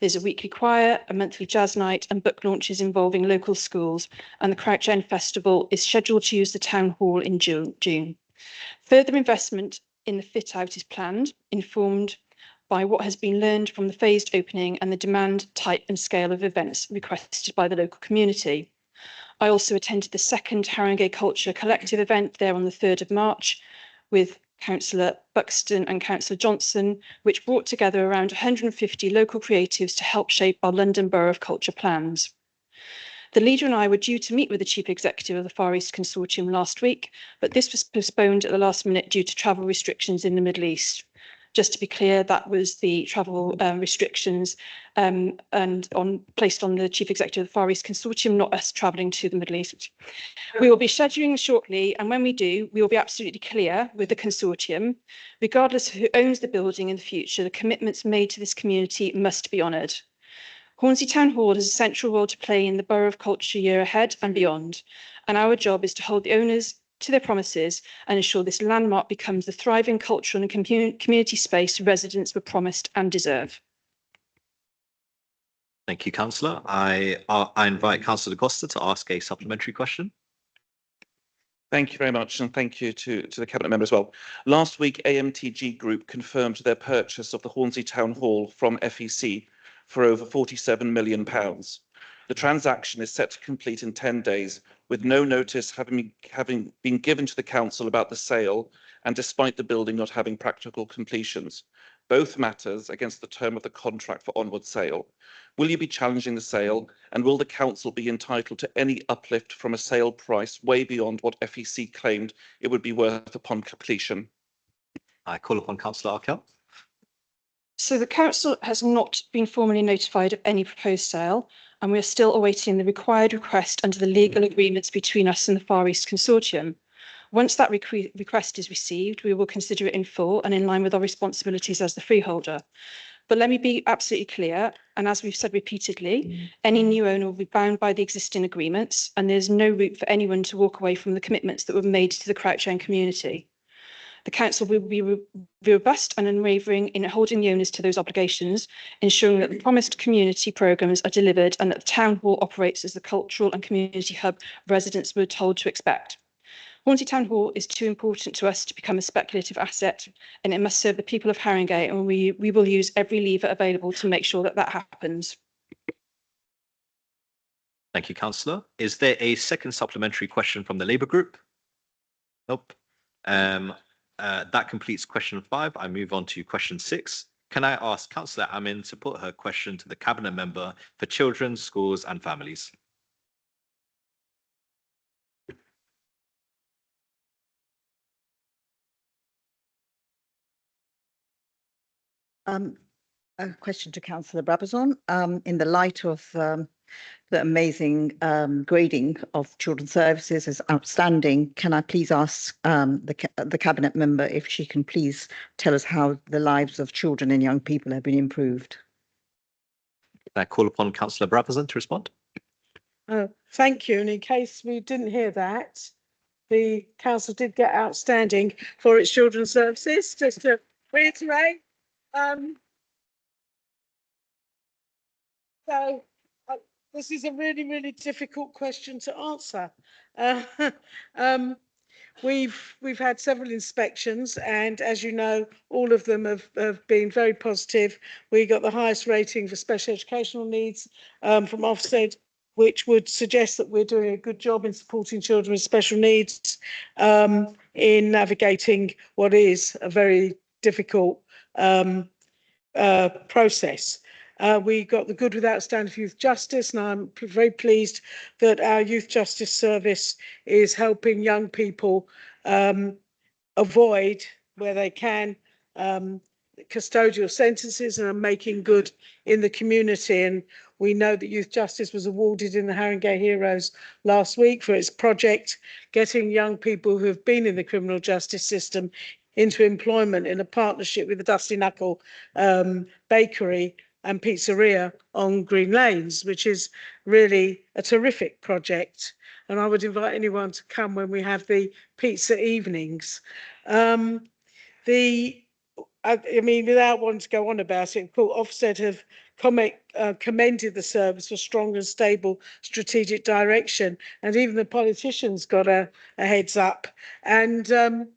There's a weekly choir, a monthly jazz night, and book launches involving local schools, and the Crouch End Festival is scheduled to use the town hall in June. Further investment in the fit-out is planned, informed by what has been learned from the phased opening and the demand, type and scale of events requested by the local community. I also attended the second Haringey Culture Collective event there on the 3rd of March with Councillor Buxton and Councillor Johnson, which brought together around 150 local creatives to help shape our London Borough of Culture plans. The leader and I were due to meet with the Chief Executive of the Far East Consortium last week, but this was postponed at the last minute due to travel restrictions in the Middle East. Just to be clear, that was the travel restrictions and placed on the Chief Executive of the Far East Consortium, not us travelling to the Middle East. We will be scheduling shortly, and when we do, we will be absolutely clear with the consortium. Regardless of who owns the building in the future, the commitments made to this community must be honoured. Hornsey Town Hall has a central role to play in the Borough of Culture year ahead and beyond, and our job is to hold the owners to their promises and ensure this landmark becomes the thriving cultural and community space residents were promised and deserve. Thank you, Councillor. I invite Councillor Costa to ask a supplementary question. Thank you very much, and thank you to the Cabinet member as well. Last week, AMTG Group confirmed their purchase of the Hornsey Town Hall from FEC for over £47 million. The transaction is set to complete in 10 days, with no notice having been given to the council about the sale, and despite the building not having practical completions. Both matters against the term of the contract for onward sale. Will you be challenging the sale, and will the council be entitled to any uplift from a sale price way beyond what FEC claimed it would be worth upon completion? I call upon Councillor Arkell. So the council has not been formally notified of any proposed sale, and we are still awaiting the required request under the legal agreements between us and the Far East Consortium. Once that request is received, we will consider it in full and in line with our responsibilities as the freeholder. But let me be absolutely clear, and as we've said repeatedly, any new owner will be bound by the existing agreements, and there's no route for anyone to walk away from the commitments that were made to the Crouch End community. The council will be robust and unwavering in holding the owners to those obligations, ensuring that the promised community programmes are delivered and that the town hall operates as the cultural and community hub residents were told to expect. Hornsey Town Hall is too important to us to become a speculative asset, and it must serve the people of Haringey, and we will use every lever available to make sure that that happens. Thank you, Councillor. Is there a second supplementary question from the Labour Group? Nope. That completes question 5. I move on to question 6. Can I ask Councillor Amin to put her question to the Cabinet Member for Children, Schools and Families? A question to Councillor Brabazon. In the light of the amazing grading of children's services as outstanding, can I please ask the Cabinet member if she can please tell us how the lives of children and young people have been improved? Can I call upon Councillor Brabazon to respond? Thank you. And in case we didn't hear that, the council did get outstanding for its children's services, just to reiterate. This is a really, really difficult question to answer. We've had several inspections, and as you know, all of them have been very positive. We got the highest rating for special educational needs from Ofsted, which would suggest that we're doing a good job in supporting children with special needs in navigating what is a very difficult process. We got the good with outstanding for youth justice, and I'm very pleased that our youth justice service is helping young people avoid, where they can, custodial sentences and are making good in the community. And we know that youth justice was awarded in the Haringey Heroes last week for its project, getting young people who have been in the criminal justice system into employment in a partnership with the Dusty Knuckle Bakery and Pizzeria on Green Lanes, which is really a terrific project. And I would invite anyone to come when we have the pizza evenings. I mean, without wanting to go on about it, Ofsted have commended the service for strong and stable strategic direction, and even the politicians got a heads up. And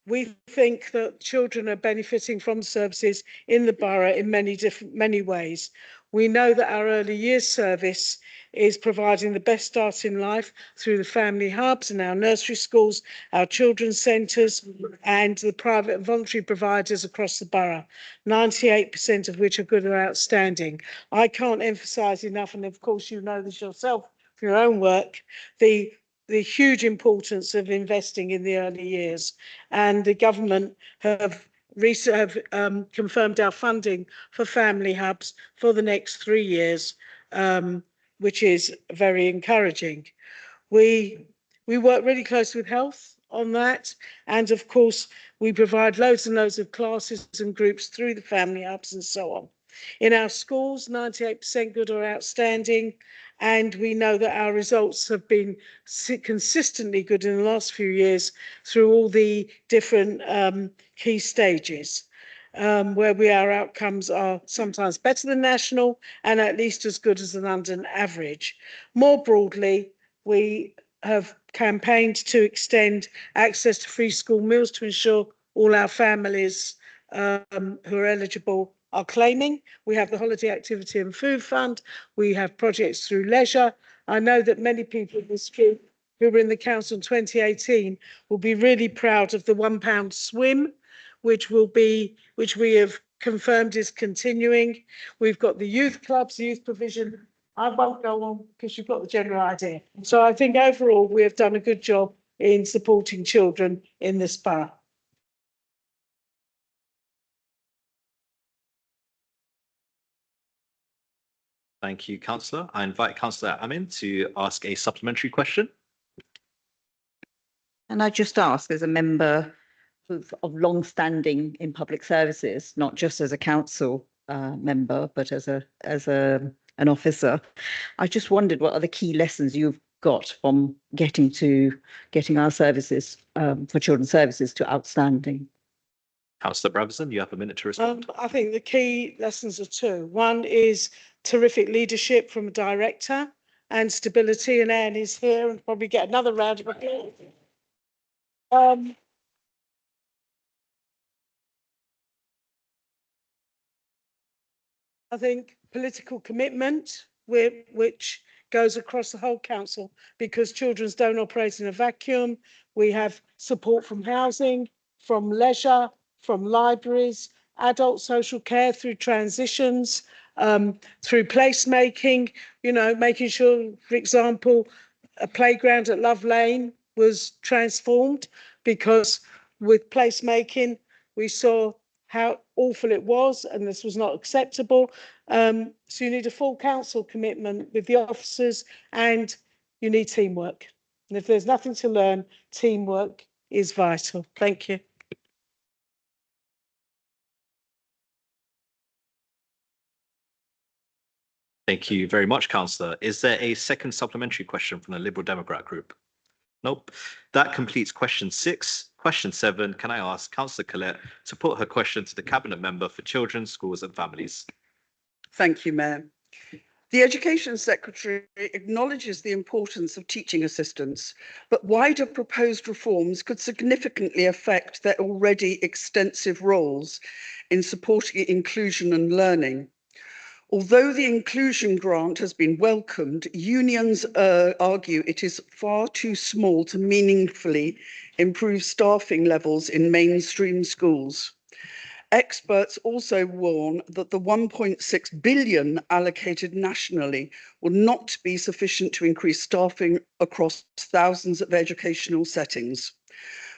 we think that children are benefiting from services in the borough in many ways. We know that our early years service is providing the best start in life through the family hubs and our nursery schools, our children's centres and the private and voluntary providers across the borough, 98% of which are good or outstanding. I can't emphasise enough, and of course you know this yourself from your own work, the huge importance of investing in the early years, and the government have confirmed our funding for family hubs for the next 3 years, which is very encouraging. We work really close with health on that, and of course we provide loads and loads of classes and groups through the family hubs and so on. In our schools, 98% good or outstanding, and we know that our results have been consistently good in the last few years through all the different key stages, where our outcomes are sometimes better than national and at least as good as the London average. More broadly, we have campaigned to extend access to free school meals to ensure all our families who are eligible are claiming. We have the Holiday Activity and Food Fund. We have projects through leisure. I know that many people in this room who were in the council in 2018 will be really proud of the £1 swim, which we have confirmed is continuing. We've got the youth clubs, youth provision. I won't go on because you've got the general idea. So I think overall we have done a good job in supporting children in this borough. Thank you, Councillor. I invite Councillor Amin to ask a supplementary question. And I just ask, as a member of long standing in public services, not just as a council member, but as an officer, I just wondered what are the key lessons you've got from getting our services for children's services to outstanding? Councillor Brabazon, you have a minute to respond. I think the key lessons are two. One is terrific leadership from a director and stability, and Anne is here and probably get another round of applause. I think political commitment, which goes across the whole council, because children's don't operate in a vacuum. We have support from housing, from leisure, from libraries, adult social care through transitions, through placemaking, making sure, for example, a playground at Love Lane was transformed because with placemaking, we saw how awful it was and this was not acceptable. So you need a full council commitment with the officers and you need teamwork. And if there's nothing to learn, teamwork is vital. Thank you. Thank you very much, Councillor. Is there a second supplementary question from the Liberal Democrat group? Nope. That completes question 6. Question 7, can I ask Councillor Collette to put her question to the Cabinet Member for Children, Schools and Families? Thank you, Mayor. The Education Secretary acknowledges the importance of teaching assistants, but wider proposed reforms could significantly affect their already extensive roles in supporting inclusion and learning. Although the inclusion grant has been welcomed, unions argue it is far too small to meaningfully improve staffing levels in mainstream schools. Experts also warn that the 1.6 billion allocated nationally will not be sufficient to increase staffing across thousands of educational settings.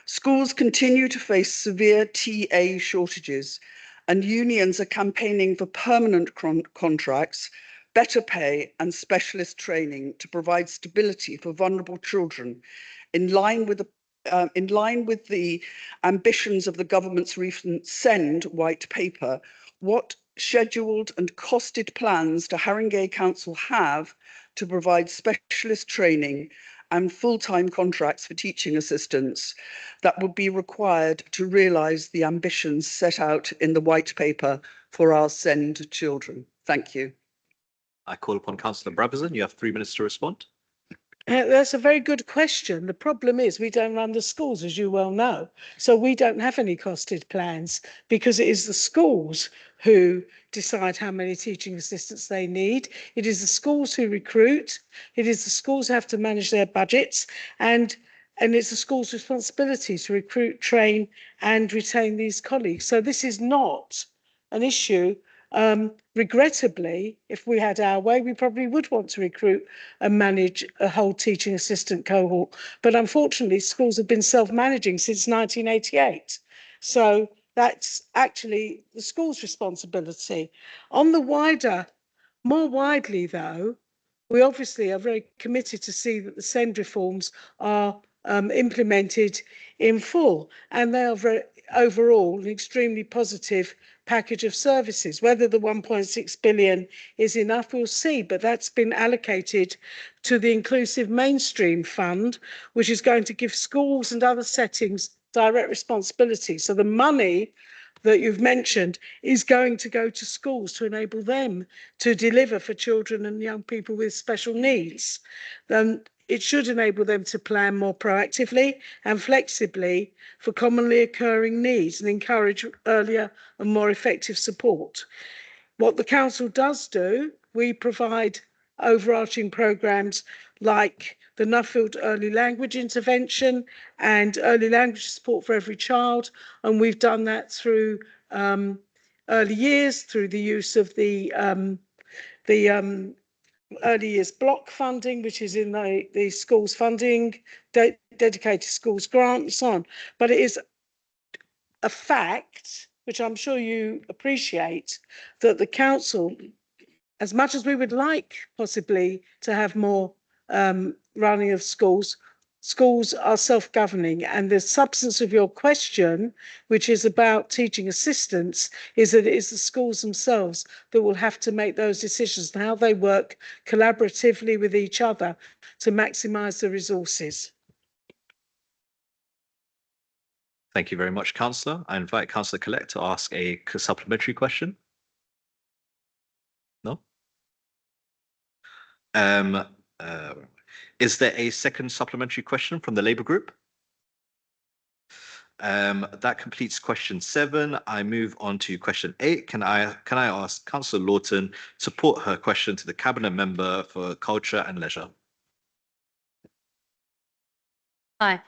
Schools continue to face severe TA shortages, and unions are campaigning for permanent contracts, better pay and specialist training to provide stability for vulnerable children in line with the ambitions of the government's recent SEND white paper. What scheduled and costed plans do Haringey Council have to provide specialist training and full-time contracts for teaching assistants that would be required to realise the ambitions set out in the white paper for our SEND children? Thank you. I call upon Councillor Brabazon. You have 3 minutes to respond. That's a very good question. The problem is we don't run the schools, as you well know. So we don't have any costed plans because it is the schools who decide how many teaching assistants they need. It is the schools who recruit. It is the schools who have to manage their budgets. And it's the school's responsibility to recruit, train and retain these colleagues. So this is not an issue. Regrettably, if we had our way, we probably would want to recruit and manage a whole teaching assistant cohort. But unfortunately, schools have been self-managing since 1988. So that's actually the school's responsibility. On the more widely though, we obviously are very committed to see that the SEND reforms are implemented in full, and they are overall an extremely positive package of services. Whether the 1.6 billion is enough, we'll see, but that's been allocated to the Inclusive Mainstream Fund, which is going to give schools and other settings direct responsibility. So the money that you've mentioned is going to go to schools to enable them to deliver for children and young people with special needs. It should enable them to plan more proactively and flexibly for commonly occurring needs and encourage earlier and more effective support. What the council does do, we provide overarching programmes like the Nuffield Early Language Intervention and early language support for every child, and we've done that through early years, through the use of the early years block funding, which is in the schools funding, dedicated schools grant and so on. But it is a fact, which I'm sure you appreciate, that the council, as much as we would like possibly to have more running of schools, schools are self-governing, and the substance of your question, which is about teaching assistants, is that it is the schools themselves that will have to make those decisions and how they work collaboratively with each other to maximise the resources. Thank you very much, Councillor. I invite Councillor Collette to ask a supplementary question. No? Is there a second supplementary question from the Labour Group? That completes question 7. I move on to question 8. Can I ask Councillor Lawton to put her question to the Cabinet Member for Culture and Leisure? Hi.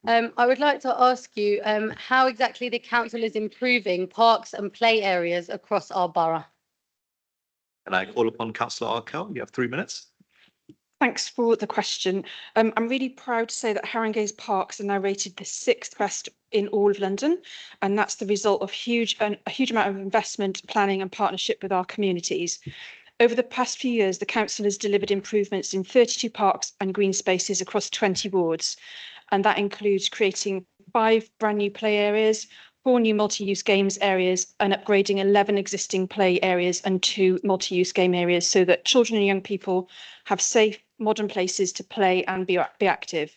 I would like to ask you how exactly the council is improving parks and play areas across our borough. Can I call upon Councillor Arkell? You have 3 minutes. Thanks for the question. I'm really proud to say that Haringey's parks are now rated the 6th best in all of London, and that's the result of a huge amount of investment, planning and partnership with our communities. Over the past few years, the council has delivered improvements in 32 parks and green spaces across 20 wards, and that includes creating 5 brand new play areas, 4 new multi-use games areas, and upgrading 11 existing play areas and 2 multi-use game areas so that children and young people have safe, modern places to play and be active.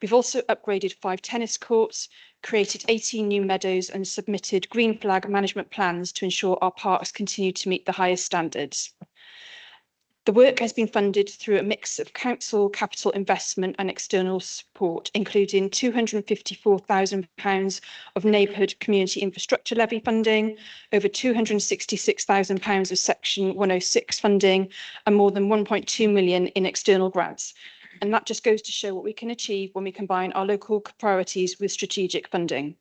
We've also upgraded 5 tennis courts, created 18 new meadows and submitted green flag management plans to ensure our parks continue to meet the highest standards. The work has been funded through a mix of council capital investment and external support, including £254,000 of neighbourhood community infrastructure levy funding, over £266,000 of Section 106 funding, and more than 1.2 million in external grants. And that just goes to show what we can achieve when we combine our local priorities with strategic funding.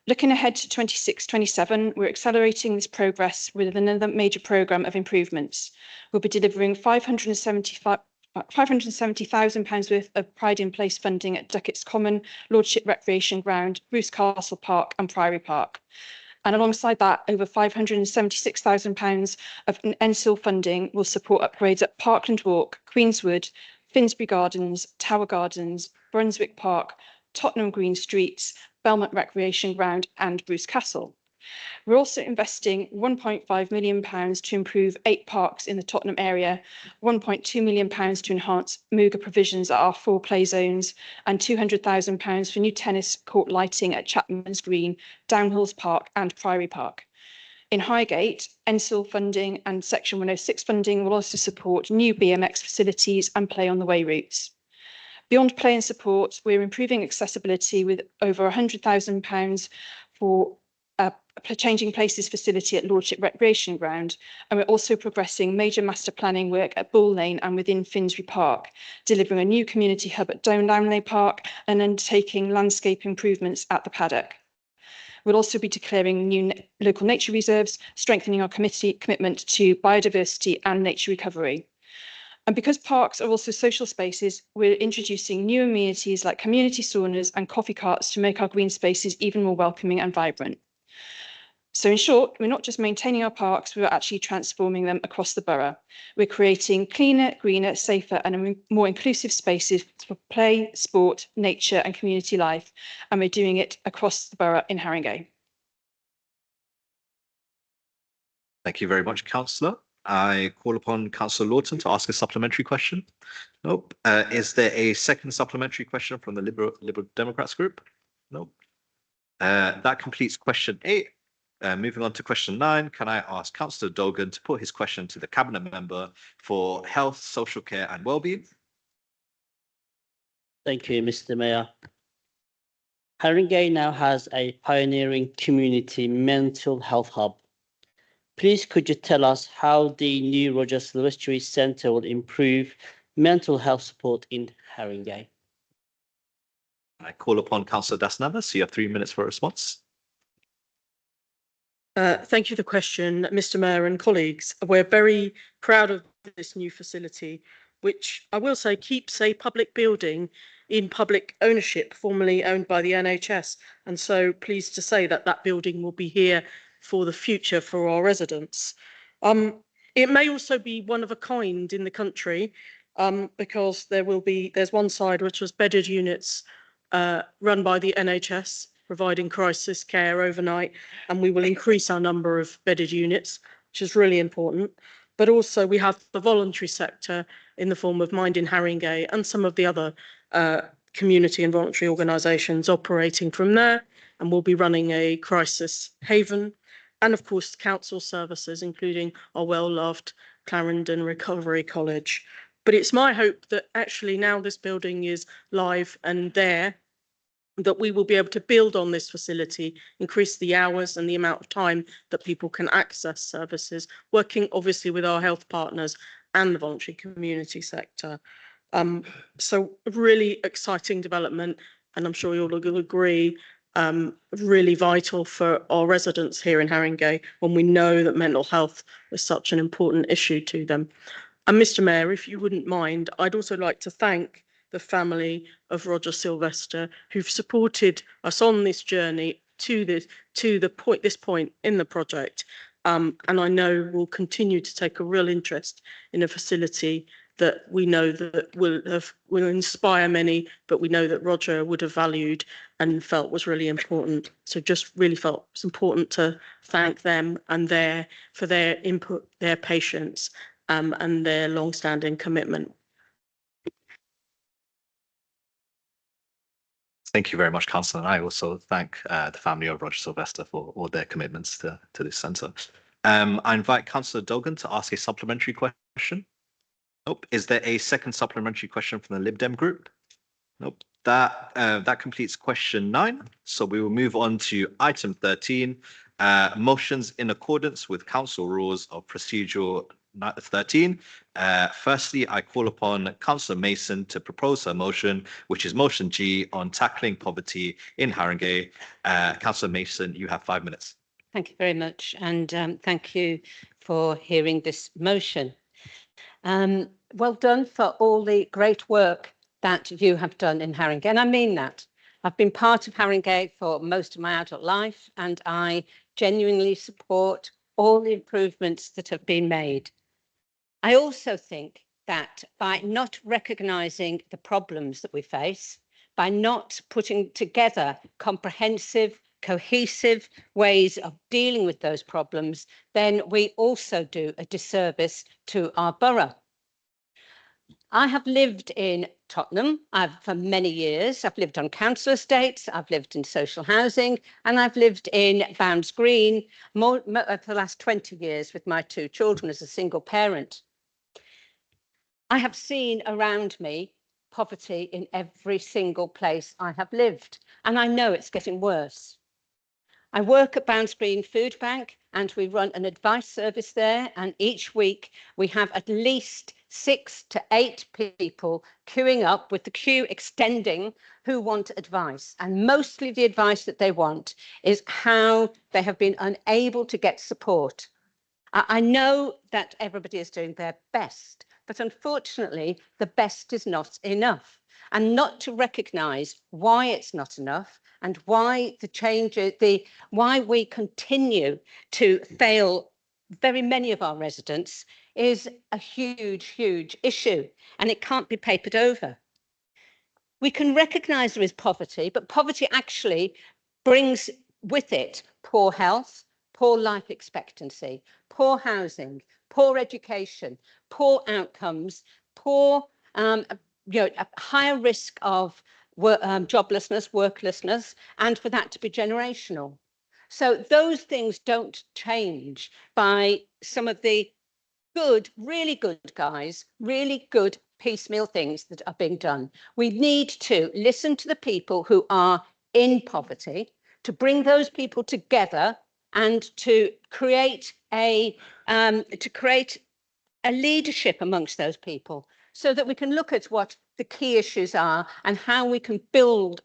Looking ahead to 26-27, we're accelerating this progress with another major programme of improvements. We'll be delivering £570,000 worth of Pride in Place funding at Duckett's Common, Lordship Recreation Ground, Bruce Castle Park and Priory Park. And alongside that, over £576,000 of NSIL funding will support upgrades at Parkland Walk, Queenswood, Finsbury Gardens, Tower Gardens, Brunswick Park, Tottenham Green Streets, Belmont Recreation Ground and Bruce Castle. We're also investing £1.5 million to improve 8 parks in the Tottenham area, £1.2 million to enhance Mooga provisions at our 4 play zones, and £200,000 for new tennis court lighting at Chapman's Green, Downhills Park and Priory Park. In Highgate, NSIL funding and Section 106 funding will also support new BMX facilities and play on the way routes. Beyond play and support, we're improving accessibility with over £100,000 for a changing places facility at Lordship Recreation Ground, and we're also progressing major master planning work at Bull Lane and within Finsbury Park, delivering a new community hub at Downley Park and undertaking landscape improvements at the paddock. We'll also be declaring new local nature reserves, strengthening our commitment to biodiversity and nature recovery. And because parks are also social spaces, we're introducing new amenities like community saunas and coffee carts to make our green spaces even more welcoming and vibrant. So in short, we're not just maintaining our parks, we're actually transforming them across the borough. We're creating cleaner, greener, safer and more inclusive spaces for play, sport, nature and community life. And we're doing it across the borough in Haringey. Thank you very much, Councillor. I call upon Councillor Lawton to ask a supplementary question. Nope. Is there a second supplementary question from the Liberal Democrats group? Nope. That completes question 8. Moving on to question 9, can I ask Councillor Dogan to put his question to the Cabinet Member for Health, Social Care and Wellbeing? Thank you, Mr. Mayor. Haringey now has a pioneering community mental health hub. Please could you tell us how the new Roger Silvestri Centre will improve mental health support in Haringey? I call upon Councillor Das Navas. You have 3 minutes for a response. Thank you for the question, Mr. Mayor and colleagues. We're very proud of this new facility, which I will say keeps a public building in public ownership, formerly owned by the NHS. And so pleased to say that that building will be here for the future for our residents. It may also be one of a kind in the country because there's one side which was bedded units run by the NHS, providing crisis care overnight, and we will increase our number of bedded units, which is really important. But also we have the voluntary sector in the form of Mind in Haringey and some of the other community and voluntary organisations operating from there, and we'll be running a crisis haven. And of course, council services, including our well-loved Clarendon Recovery College. But it's my hope that actually now this building is live and there, that we will be able to build on this facility, increase the hours and the amount of time that people can access services, working obviously with our health partners and the voluntary community sector. So really exciting development, and I'm sure you'll all agree, really vital for our residents here in Haringey when we know that mental health is such an important issue to them. And Mr. Mayor, if you wouldn't mind, I'd also like to thank the family of Roger Sylvester, who've supported us on this journey to this point in the project, and I know will continue to take a real interest in a facility that we know that will inspire many, but we know that Roger would have valued and felt was really important. So just really felt it's important to thank them and for their input, their patience, and their long-standing commitment. Thank you very much, Councillor. And I also thank the family of Roger Sylvester for all their commitments to this centre. I invite Councillor Dogan to ask a supplementary question. Nope. Is there a second supplementary question from the Lib Dem group? Nope. That completes question 9. So we will move on to item 13, motions in accordance with Council Rules of Procedure 13. Firstly, I call upon Councillor Mason to propose her motion, which is motion G on tackling poverty in Haringey. Councillor Mason, you have 5 minutes. Thank you very much, and thank you for hearing this motion. Well done for all the great work that you have done in Haringey, and I mean that. I've been part of Haringey for most of my adult life, and I genuinely support all the improvements that have been made. I also think that by not recognising the problems that we face, by not putting together comprehensive, cohesive ways of dealing with those problems, then we also do a disservice to our borough. I have lived in Tottenham for many years. I've lived on council estates, I've lived in social housing, and I've lived in Bounds Green for the last 20 years with my 2 children as a single parent. I have seen around me poverty in every single place I have lived, and I know it's getting worse. I work at Bounds Green Food Bank, and we run an advice service there, and each week we have at least 6 to 8 people queuing up, with the queue extending, who want advice. And mostly the advice that they want is how they have been unable to get support. I know that everybody is doing their best, but unfortunately, the best is not enough. and not to recognise why it's not enough and why the changes, why we continue to fail very many of our residents is a huge, huge issue, and it can't be papered over. We can recognise there is poverty, but poverty actually brings with it poor health, poor life expectancy, poor housing, poor education, poor outcomes, poor, a higher risk of joblessness, worklessness, and for that to be generational. So those things don't change by some of the good, really good guys, really good piecemeal things that are being done. We need to listen to the people who are in poverty, to bring those people together and to create a leadership amongst those people so that we can look at what the key issues are and how we can build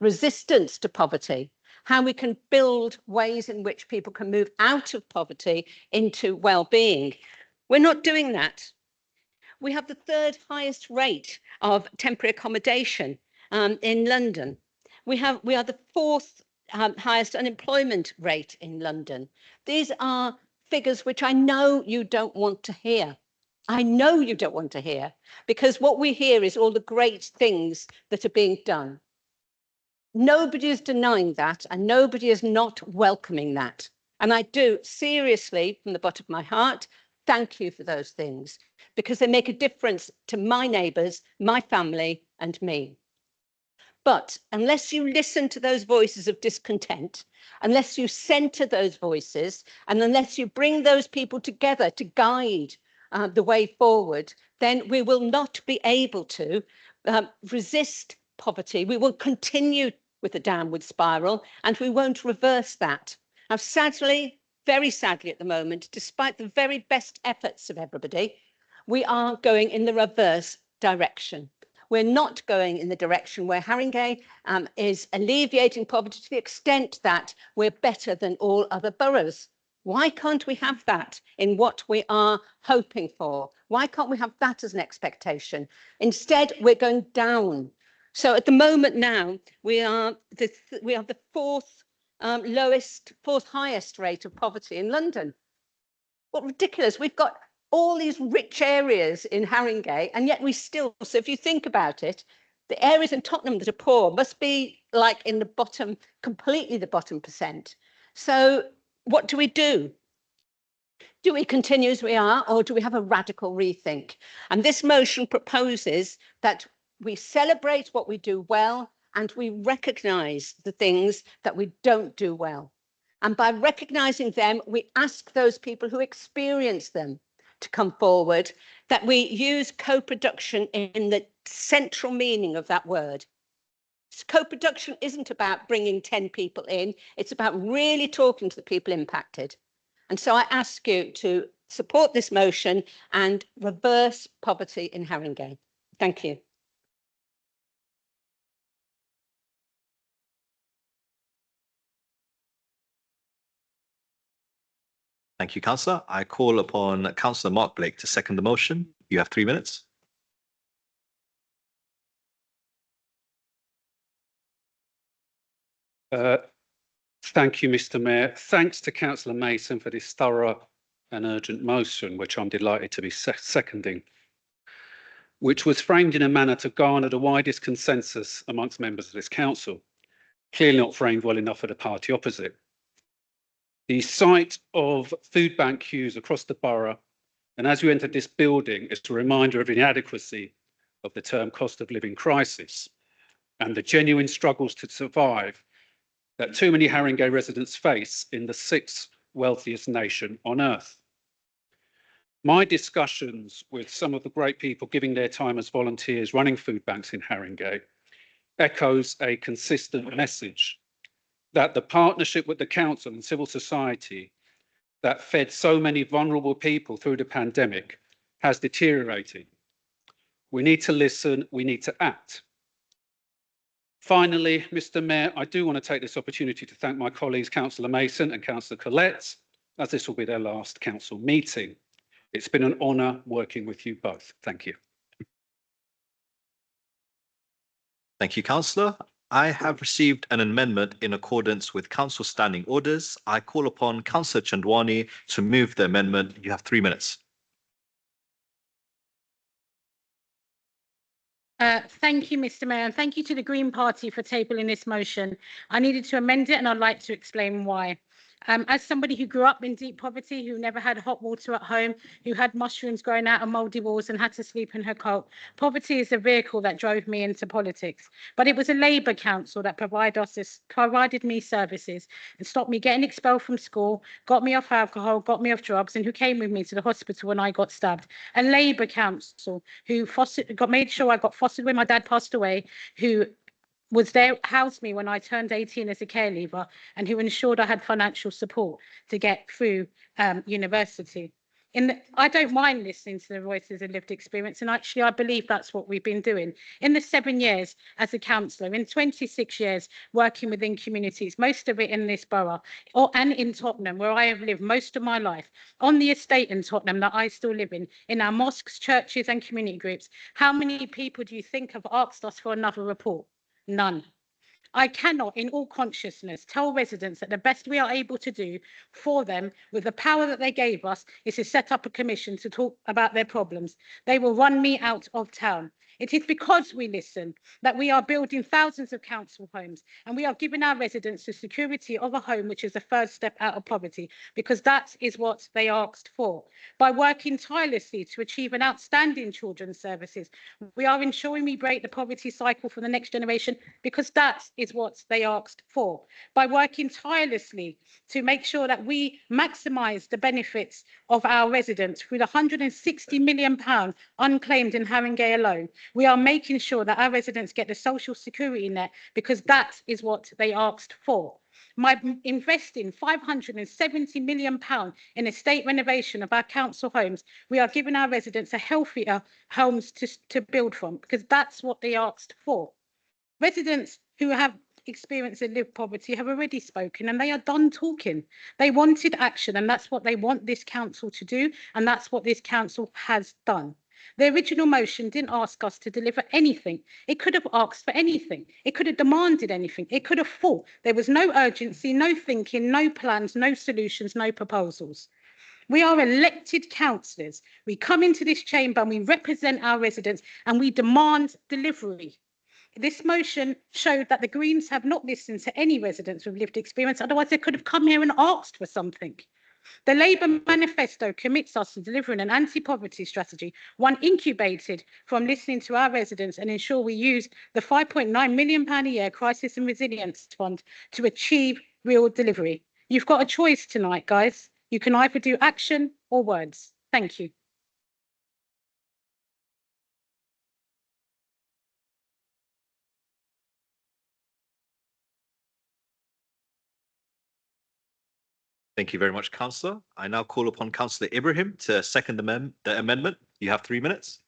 resistance to poverty, how we can build ways in which people can move out of poverty into well-being. We're not doing that. We have the third highest rate of temporary accommodation in London. We are the fourth highest unemployment rate in London. These are figures which I know you don't want to hear. I know you don't want to hear, because what we hear is all the great things that are being done. Nobody is denying that, and nobody is not welcoming that. And I do seriously, from the bottom of my heart, thank you for those things, because they make a difference to my neighbours, my family, and me. But unless you listen to those voices of discontent, unless you centre those voices, and unless you bring those people together to guide the way forward, then we will not be able to resist poverty. We will continue with the downward spiral, and we won't reverse that. Now, sadly, very sadly at the moment, despite the very best efforts of everybody, we are going in the reverse direction. We're not going in the direction where Haringey is alleviating poverty to the extent that we're better than all other boroughs. Why can't we have that in what we are hoping for? Why can't we have that as an expectation? Instead, we're going down. So at the moment now, we are the fourth highest rate of poverty in London. What ridiculous. We've got all these rich areas in Haringey, and yet we still, so if you think about it, the areas in Tottenham that are poor must be like in the bottom, completely the bottom percent. So what do we do? Do we continue as we are, or do we have a radical rethink? And this motion proposes that we celebrate what we do well and we recognise the things that we don't do well. And by recognising them, we ask those people who experience them to come forward, that we use co-production in the central meaning of that word. Co-production isn't about bringing 10 people in, it's about really talking to the people impacted. And so I ask you to support this motion and reverse poverty in Haringey. Thank you. Thank you, Councillor. I call upon Councillor Mark Blake to second the motion. You have 3 minutes. Thank you, Mr. Mayor. Thanks to Councillor Mason for this thorough and urgent motion, which I'm delighted to be seconding, which was framed in a manner to garner the widest consensus amongst members of this council. Clearly not framed well enough for the party opposite. The sight of food bank queues across the borough, and as you enter this building, is a reminder of the inadequacy of the term cost of living crisis and the genuine struggles to survive that too many Haringey residents face in the 6th wealthiest nation on earth. My discussions with some of the great people giving their time as volunteers running food banks in Haringey echoes a consistent message that the partnership with the council and civil society that fed so many vulnerable people through the pandemic has deteriorated. We need to listen, we need to act. Finally, Mr. Mayor, I do want to take this opportunity to thank my colleagues, Councillor Mason and Councillor Collette, as this will be their last council meeting. It's been an honour working with you both. Thank you. Thank you, councillor. I have received an amendment in accordance with council standing orders. I call upon councillor Chandwani to move the amendment. You have 3 minutes. Thank you, Mr. Mayor, and thank you to the Green Party for tabling this motion. I needed to amend it and I'd like to explain why. As somebody who grew up in deep poverty, who never had hot water at home, who had mushrooms growing out of mouldy walls and had to sleep in her cot, poverty is the vehicle that drove me into politics. But it was a Labour council that provided me services and stopped me getting expelled from school, got me off alcohol, got me off drugs, and who came with me to the hospital when I got stabbed. A Labour council who made sure I got fostered when my dad passed away, who was there, housed me when I turned 18 as a care leaver, and who ensured I had financial support to get through university. I don't mind listening to the voices of lived experience, and actually I believe that's what we've been doing. In the 7 years as a councillor, in 26 years working within communities, most of it in this borough, and in Tottenham, where I have lived most of my life, on the estate in Tottenham that I still live in our mosques, churches and community groups, how many people do you think have asked us for another report? None. I cannot, in all consciousness, tell residents that the best we are able to do for them with the power that they gave us is to set up a commission to talk about their problems. They will run me out of town. It is because we listen that we are building thousands of council homes, and we are giving our residents the security of a home, which is the first step out of poverty, because that is what they asked for. By working tirelessly to achieve an outstanding children's services, we are ensuring we break the poverty cycle for the next generation, because that is what they asked for. By working tirelessly to make sure that we maximise the benefits of our residents through the £160 million unclaimed in Haringey alone, we are making sure that our residents get the social security net, because that is what they asked for. By investing £570 million in estate renovation of our council homes, we are giving our residents a healthier homes to build from, because that's what they asked for. Residents who have experienced and lived poverty have already spoken, and they are done talking. They wanted action, and that's what they want this council to do, and that's what this council has done. The original motion didn't ask us to deliver anything. It could have asked for anything. It could have demanded anything. It could have fought. There was no urgency, no thinking, no plans, no solutions, no proposals. We are elected councillors. We come into this chamber and we represent our residents, and we demand delivery. This motion showed that the Greens have not listened to any residents with lived experience. Otherwise, they could have come here and asked for something. The Labour manifesto commits us to delivering an anti-poverty strategy, one incubated from listening to our residents, and ensure we use the £5.9 million a year Crisis and Resilience Fund to achieve real delivery. You've got a choice tonight, guys. You can either do action or words. Thank you. Thank you very much, councillor. I now call upon councillor Ibrahim to second the amendment. You have 3 minutes.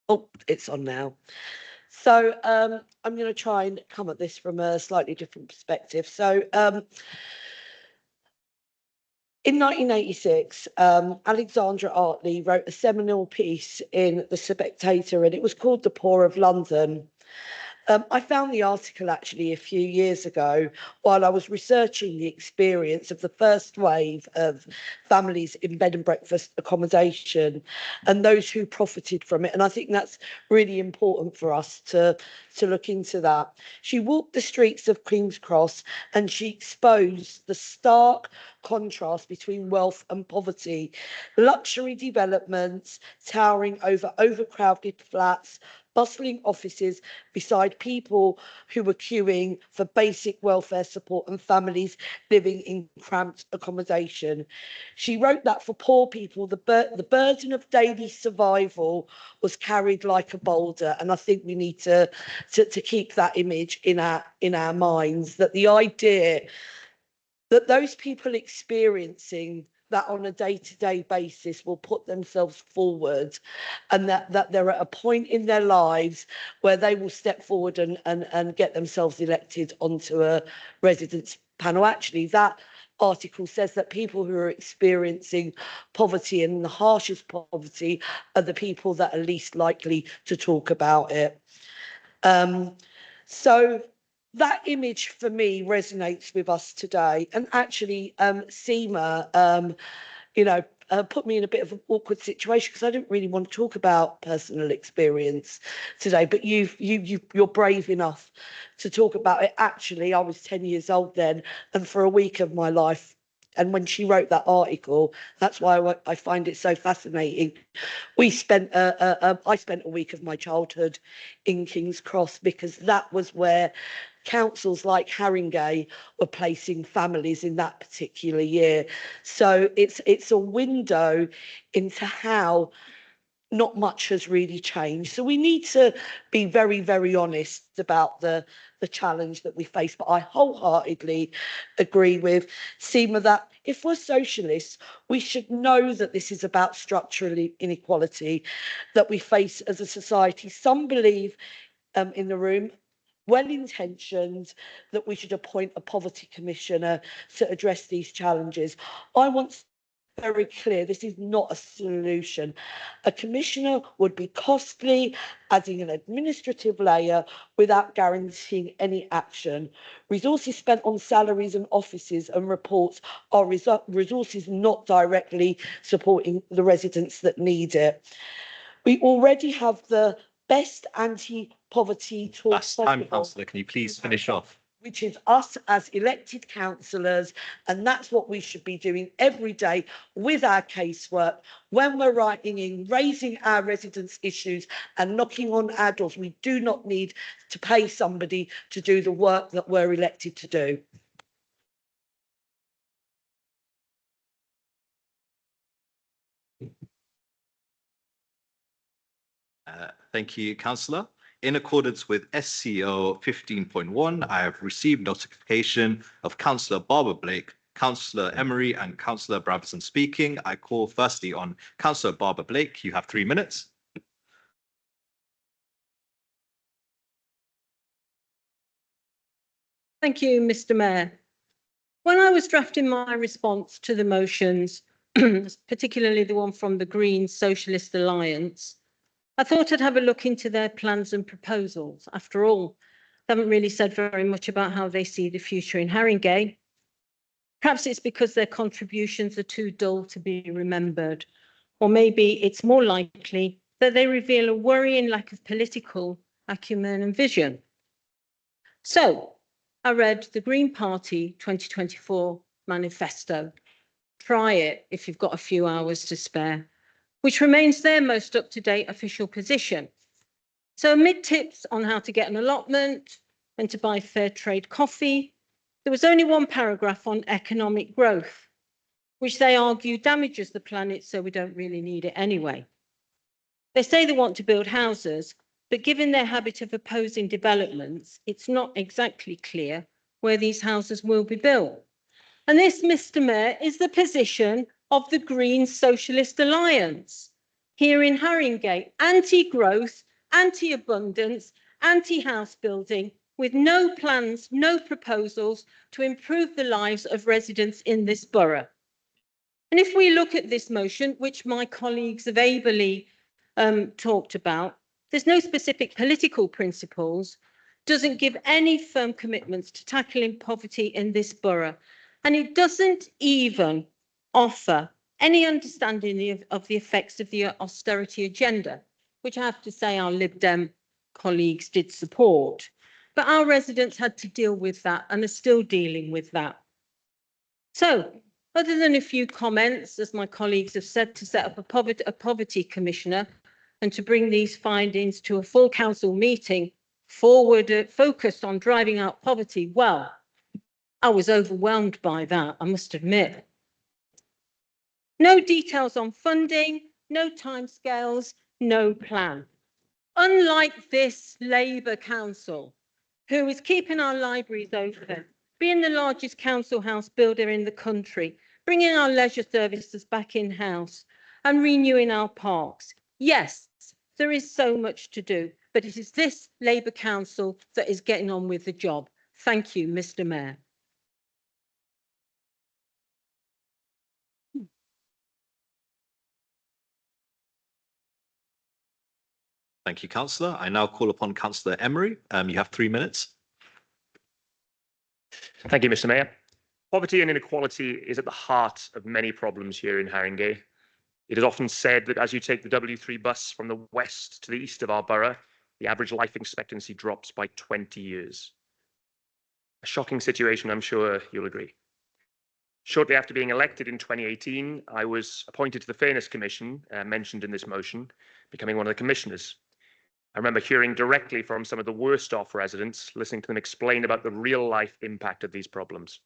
Oh, it's on now. So I'm going to try and come at this from a slightly different perspective. So in 1986, Alexandra Artley wrote a seminal piece in The Spectator, and it was called The Poor of London. I found the article actually a few years ago while I was researching the experience of the first wave of families in bed and breakfast accommodation and those who profited from it. And I think that's really important for us to look into that. She walked the streets of King's Cross and she exposed the stark contrast between wealth and poverty, luxury developments towering over overcrowded flats, bustling offices beside people who were queuing for basic welfare support, and families living in cramped accommodation. She wrote that for poor people, the burden of daily survival was carried like a boulder. And I think we need to keep that image in our minds, that the idea that those people experiencing that on a day-to-day basis will put themselves forward, and that they're at a point in their lives where they will step forward and get themselves elected onto a residents panel. Actually, that article says that people who are experiencing poverty and the harshest poverty are the people that are least likely to talk about it. So that image for me resonates with us today. And actually, Seema, put me in a bit of an awkward situation because I didn't really want to talk about personal experience today, but you're brave enough to talk about it. Actually, I was 10 years old then, and for a week of my life, and when she wrote that article, that's why I find it so fascinating. I spent a week of my childhood in King's Cross because that was where councils like Haringey were placing families in that particular year. So it's a window into how not much has really changed. So we need to be very, very honest about the challenge that we face. But I wholeheartedly agree with Seema that if we're socialists, we should know that this is about structural inequality that we face as a society. Some believe in the room, well-intentioned, that we should appoint a poverty commissioner to address these challenges. I want very clear, this is not a solution. A commissioner would be costly, adding an administrative layer without guaranteeing any action. Resources spent on salaries and offices and reports are resources not directly supporting the residents that need it. We already have the best anti-poverty talk That's time, possible, councillor. Can you please finish off? which is us as elected councillors, and that's what we should be doing every day with our casework when we're writing in, raising our residents' issues and knocking on our doors. We do not need to pay somebody to do the work that we're elected to do. Thank you, councillor. In accordance with SCO 15.1, I have received notification of Councillor Barbara Blake, Councillor Emery and Councillor Brabazon speaking. I call firstly on Councillor Barbara Blake. You have 3 minutes. Thank you, Mr. Mayor. When I was drafting my response to the motions, particularly the one from the Green Socialist Alliance, I thought I'd have a look into their plans and proposals. After all, they haven't really said very much about how they see the future in Haringey. Perhaps it's because their contributions are too dull to be remembered, or maybe it's more likely that they reveal a worrying lack of political acumen and vision. So, I read the Green Party 2024 manifesto. Try it if you've got a few hours to spare, which remains their most up-to-date official position. So amid tips on how to get an allotment and to buy fair trade coffee, there was only one paragraph on economic growth, which they argue damages the planet, so we don't really need it anyway. They say they want to build houses, but given their habit of opposing developments, it's not exactly clear where these houses will be built. And this, Mr. Mayor, is the position of the Green Socialist Alliance here in Haringey: anti-growth, anti-abundance, anti-house building, with no plans, no proposals to improve the lives of residents in this borough. And if we look at this motion, which my colleagues have ably talked about, there's no specific political principles, doesn't give any firm commitments to tackling poverty in this borough, and it doesn't even offer any understanding of the effects of the austerity agenda, which I have to say our Lib Dem colleagues did support. But our residents had to deal with that and are still dealing with that. So, other than a few comments, as my colleagues have said, to set up a poverty commissioner and to bring these findings to a full council meeting focused on driving out poverty, well, I was overwhelmed by that, I must admit. No details on funding, no timescales, no plan. Unlike this Labour council, who is keeping our libraries open, being the largest council house builder in the country, bringing our leisure services back in-house and renewing our parks. Yes, there is so much to do, but it is this Labour council that is getting on with the job. Thank you, Mr. Mayor. Thank you, Councillor. I now call upon Councillor Emery. You have 3 minutes. Thank you, Mr. Mayor. Poverty and inequality is at the heart of many problems here in Haringey. It is often said that as you take the W3 bus from the west to the east of our borough, the average life expectancy drops by 20 years. A shocking situation, I'm sure you'll agree. Shortly after being elected in 2018, I was appointed to the Fairness Commission, mentioned in this motion, becoming one of the commissioners. I remember hearing directly from some of the worst off residents, listening to them explain about the real life impact of these problems.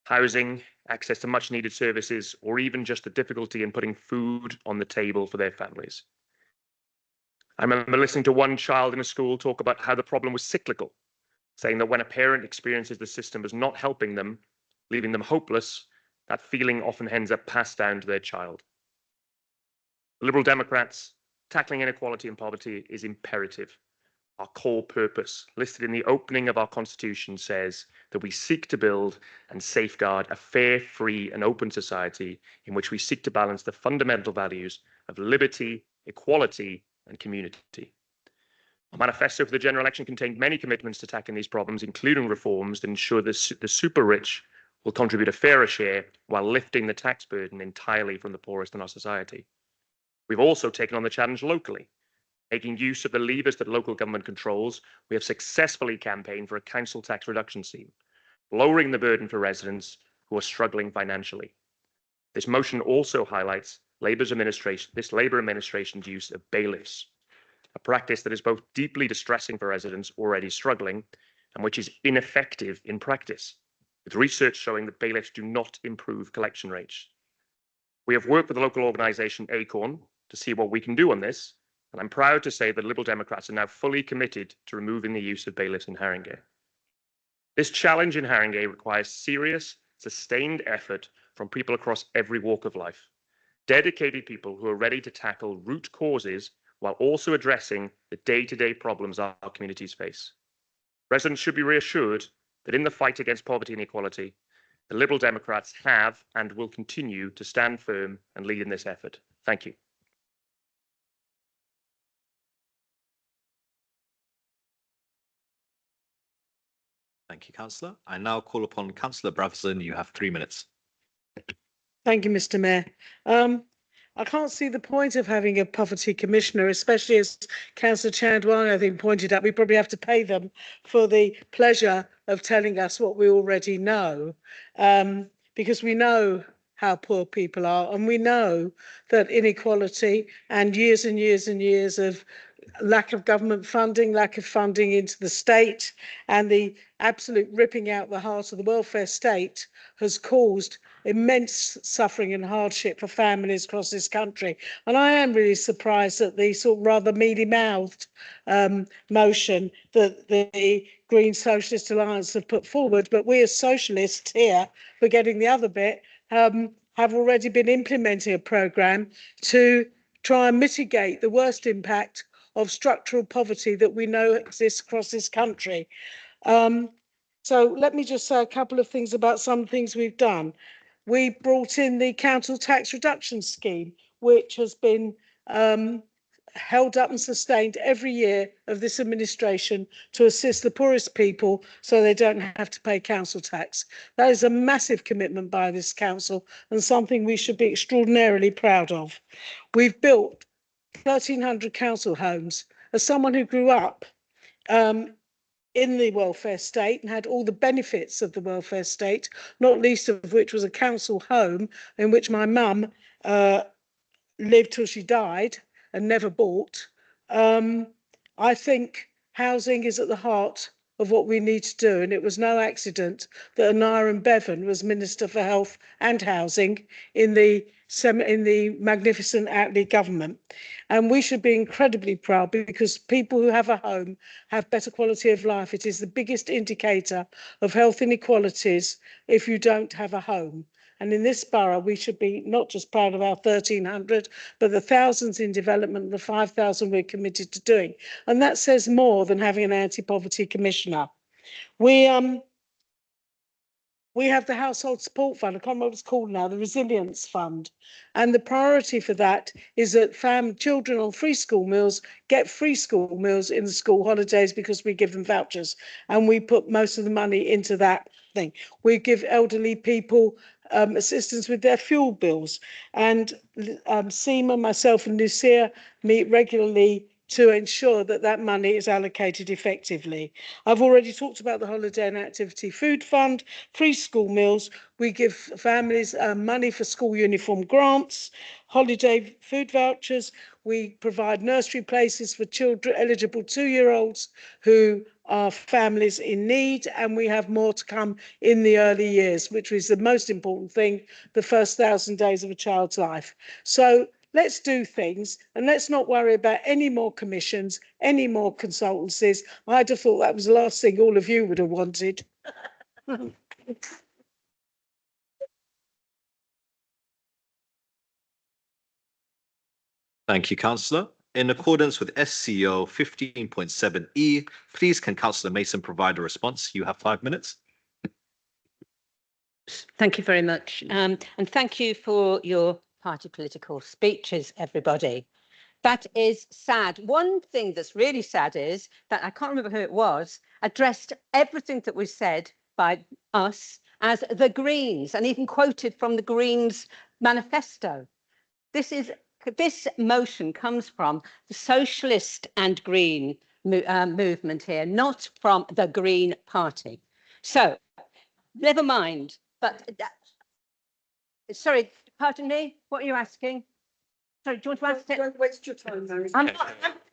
Housing, access to much needed services, or even just the difficulty in putting food on the table for their families. I remember listening to one child in a school talk about how the problem was cyclical, saying that when a parent experiences the system as not helping them, leaving them hopeless, that feeling often ends up passed down to their child. Liberal Democrats, tackling inequality and poverty is imperative. Our core purpose, listed in the opening of our Constitution, says that we seek to build and safeguard a fair, free and open society in which we seek to balance the fundamental values of liberty, equality and community. Our manifesto for the general election contained many commitments to tackling these problems, including reforms that ensure the super rich will contribute a fairer share while lifting the tax burden entirely from the poorest in our society. We've also taken on the challenge locally. Making use of the levers that local government controls, we have successfully campaigned for a council tax reduction scheme, lowering the burden for residents who are struggling financially. This motion also highlights this Labour administration's use of bailiffs, a practice that is both deeply distressing for residents already struggling and which is ineffective in practice, with research showing that bailiffs do not improve collection rates. We have worked with the local organisation Acorn to see what we can do on this, and I'm proud to say that Liberal Democrats are now fully committed to removing the use of bailiffs in Haringey. This challenge in Haringey requires serious, sustained effort from people across every walk of life, dedicated people who are ready to tackle root causes while also addressing the day-to-day problems our communities face. Residents should be reassured that in the fight against poverty and inequality, the Liberal Democrats have and will continue to stand firm and lead in this effort. Thank you. Thank you, Councillor. I now call upon Councillor Bravison. You have 3 minutes. Thank you, Mr. Mayor. I can't see the point of having a poverty commissioner, especially as Councillor Chandwani, I think, pointed out. We probably have to pay them for the pleasure of telling us what we already know, because we know how poor people are, and we know that inequality and years and years and years of lack of government funding, lack of funding into the state, and the absolute ripping out the heart of the welfare state has caused immense suffering and hardship for families across this country. And I am really surprised at the sort of rather mealy-mouthed motion that the Green Socialist Alliance have put forward. But we as socialists here, forgetting the other bit, have already been implementing a programme to try and mitigate the worst impact of structural poverty that we know exists across this country. So let me just say a couple of things about some things we've done. We brought in the council tax reduction scheme, which has been held up and sustained every year of this administration to assist the poorest people so they don't have to pay council tax. That is a massive commitment by this council and something we should be extraordinarily proud of. We've built 1,300 council homes. As someone who grew up in the welfare state and had all the benefits of the welfare state, not least of which was a council home in which my mum lived till she died and never bought, I think housing is at the heart of what we need to do. And it was no accident that Aneurin Bevan was Minister for Health and Housing in the magnificent Attlee government. And we should be incredibly proud because people who have a home have better quality of life. It is the biggest indicator of health inequalities if you don't have a home. And in this borough, we should be not just proud of our 1,300, but the thousands in development, the 5,000 we're committed to doing. And that says more than having an anti-poverty commissioner. We we have the Household Support Fund. I can't remember what it's called now, the Resilience Fund. And the priority for that is that children on free school meals get free school meals in the school holidays because we give them vouchers. And we put most of the money into that thing. We give elderly people assistance with their fuel bills. And Seema, myself and Lucia meet regularly to ensure that that money is allocated effectively. I've already talked about the Holiday and Activity Food Fund, free school meals. We give families money for school uniform grants, holiday food vouchers. We provide nursery places for children, eligible 2-year-olds who are families in need, and we have more to come in the early years, which is the most important thing, the first 1,000 days of a child's life. So let's do things and let's not worry about any more commissions, any more consultancies. I'd have thought that was the last thing all of you would have wanted. Thank you, Councillor. In accordance with SCO 15.7E, please can Councillor Mason provide a response? You have 5 minutes. Thank you very much. And thank you for your party political speeches, everybody. That is sad. One thing that's really sad is that I can't remember who it was, addressed everything that was said by us as the Greens and even quoted from the Greens manifesto. This motion comes from the Socialist and Green movement here, not from the Green Party. So, never mind. But sorry, pardon me. What are you asking? Sorry, do you want to ask it? Don't waste your time, Mary.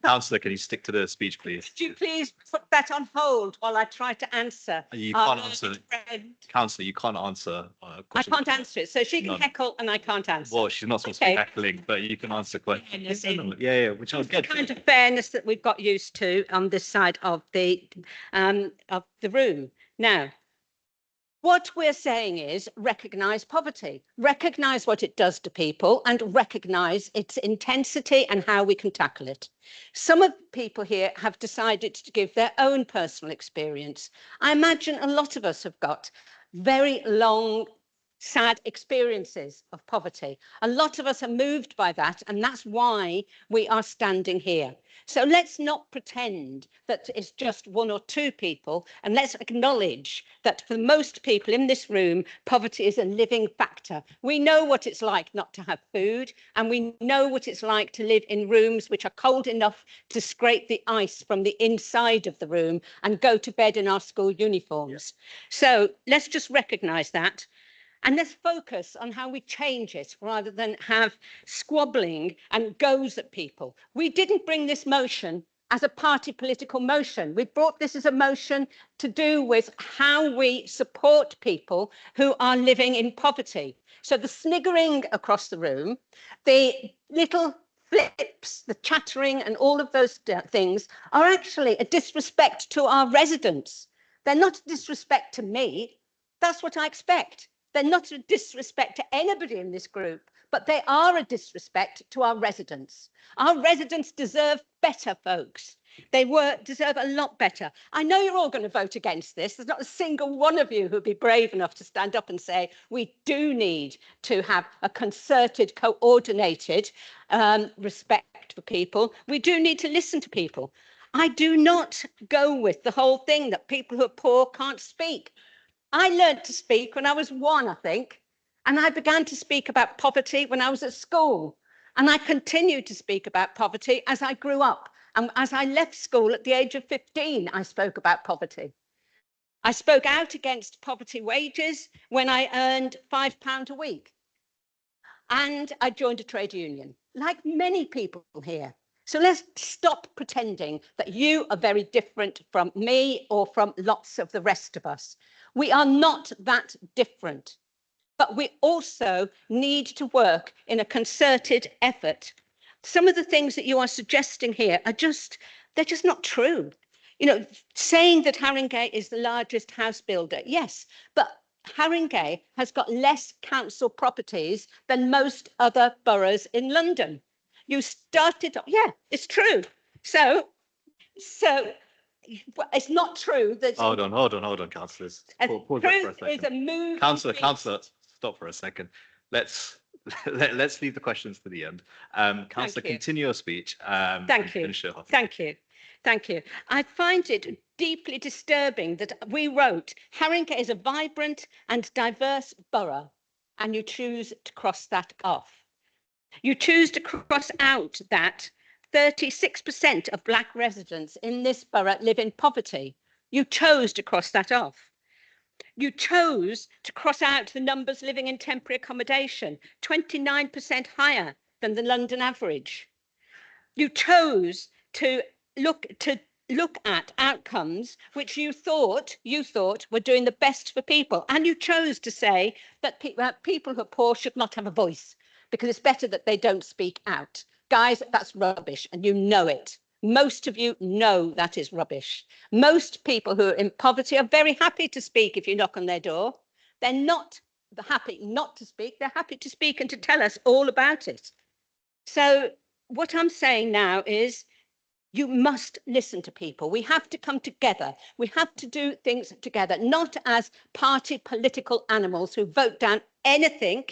Councillor, can you stick to the speech, please? Could you please put that on hold while I try to answer? You can't answer. Councillor, you can't answer. I can't answer it. So she can heckle and I can't answer. Well, she's not supposed to be heckling, but you can answer questions. Yeah, which I'll get. Kind of fairness that we've got used to on this side of the room. Now, what we're saying is recognise poverty, recognise what it does to people and recognise its intensity and how we can tackle it. Some of the people here have decided to give their own personal experience. I imagine a lot of us have got very long, sad experiences of poverty. A lot of us are moved by that, and that's why we are standing here. So let's not pretend that it's just one or two people, and let's acknowledge that for most people in this room, poverty is a living factor. We know what it's like not to have food, and we know what it's like to live in rooms which are cold enough to scrape the ice from the inside of the room and go to bed in our school uniforms. So let's just recognise that. And let's focus on how we change it rather than have squabbling and goes at people. We didn't bring this motion as a party political motion. We brought this as a motion to do with how we support people who are living in poverty. So the sniggering across the room, the little flips, the chattering and all of those things are actually a disrespect to our residents. They're not a disrespect to me. That's what I expect. They're not a disrespect to anybody in this group, but they are a disrespect to our residents. Our residents deserve better, folks. They deserve a lot better. I know you're all going to vote against this. There's not a single one of you who'd be brave enough to stand up and say, we do need to have a concerted, coordinated respect for people. We do need to listen to people. I do not go with the whole thing that people who are poor can't speak. I learned to speak when I was 1, I think, and I began to speak about poverty when I was at school. And I continued to speak about poverty as I grew up. And as I left school at the age of 15, I spoke about poverty. I spoke out against poverty wages when I earned £5 a week. And I joined a trade union, like many people here. So let's stop pretending that you are very different from me or from lots of the rest of us. We are not that different, but we also need to work in a concerted effort. Some of the things that you are suggesting here are they're just not true. You know, saying that Haringey is the largest house builder, yes, but Haringey has got less council properties than most other boroughs in London. You started, yeah, it's true. So Well, it's not true that. Hold on, councillors. Pause there for a Truth is a second. move. Councillor, stop for a second. Let's let's leave the questions to the end. Councillor, you. continue your speech. Thank and you. finish it off. Thank you. Thank you. I find it deeply disturbing that we wrote Haringey is a vibrant and diverse borough, and you choose to cross that off. You choose to cross out that 36% of Black residents in this borough live in poverty. You chose to cross that off. You chose to cross out the numbers living in temporary accommodation, 29% higher than the London average. You chose to look at outcomes which you thought were doing the best for people, and you chose to say that people who are poor should not have a voice because it's better that they don't speak out. Guys, that's rubbish, and you know it. Most of you know that is rubbish. Most people who are in poverty are very happy to speak if you knock on their door. They're not happy not to speak. They're happy to speak and to tell us all about it. So what I'm saying now is you must listen to people. We have to come together. We have to do things together, not as party political animals who vote down anything,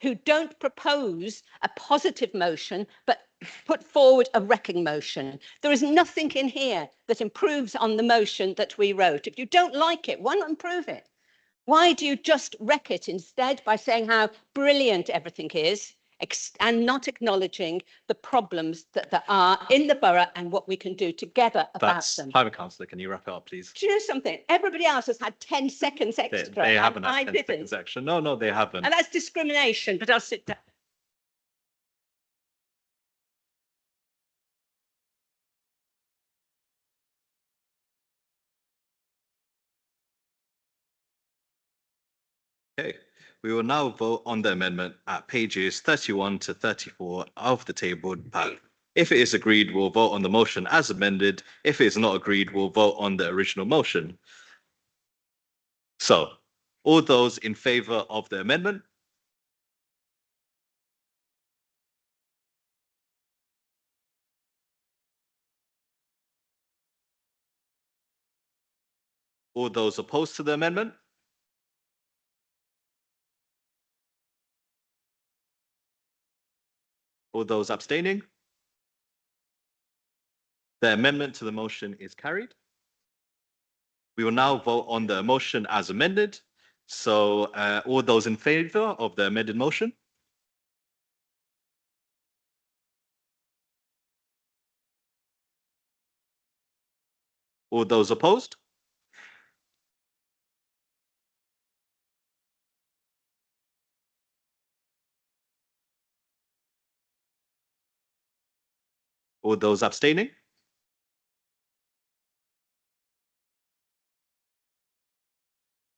who don't propose a positive motion, but put forward a wrecking motion. There is nothing in here that improves on the motion that we wrote. If you don't like it, why not improve it? Why do you just wreck it instead by saying how brilliant everything is and not acknowledging the problems that there are in the borough and what we can do together about That's them? time, councillor. Can you wrap it up, please? Do you know something? Everybody else has had 10 seconds extra. They haven't and I had 10 didn't. seconds extra. No, they haven't. And that's discrimination, but I'll sit down. Okay, we will now vote on the amendment at pages 31 to 34 of the tabled pack. If it is agreed, we'll vote on the motion as amended. If it is not agreed, we'll vote on the original motion. So, all those in favour of the amendment? All those opposed to the amendment? All those abstaining? The amendment to the motion is carried. We will now vote on the motion as amended. So all those in favour of the amended motion? All those opposed? All those abstaining?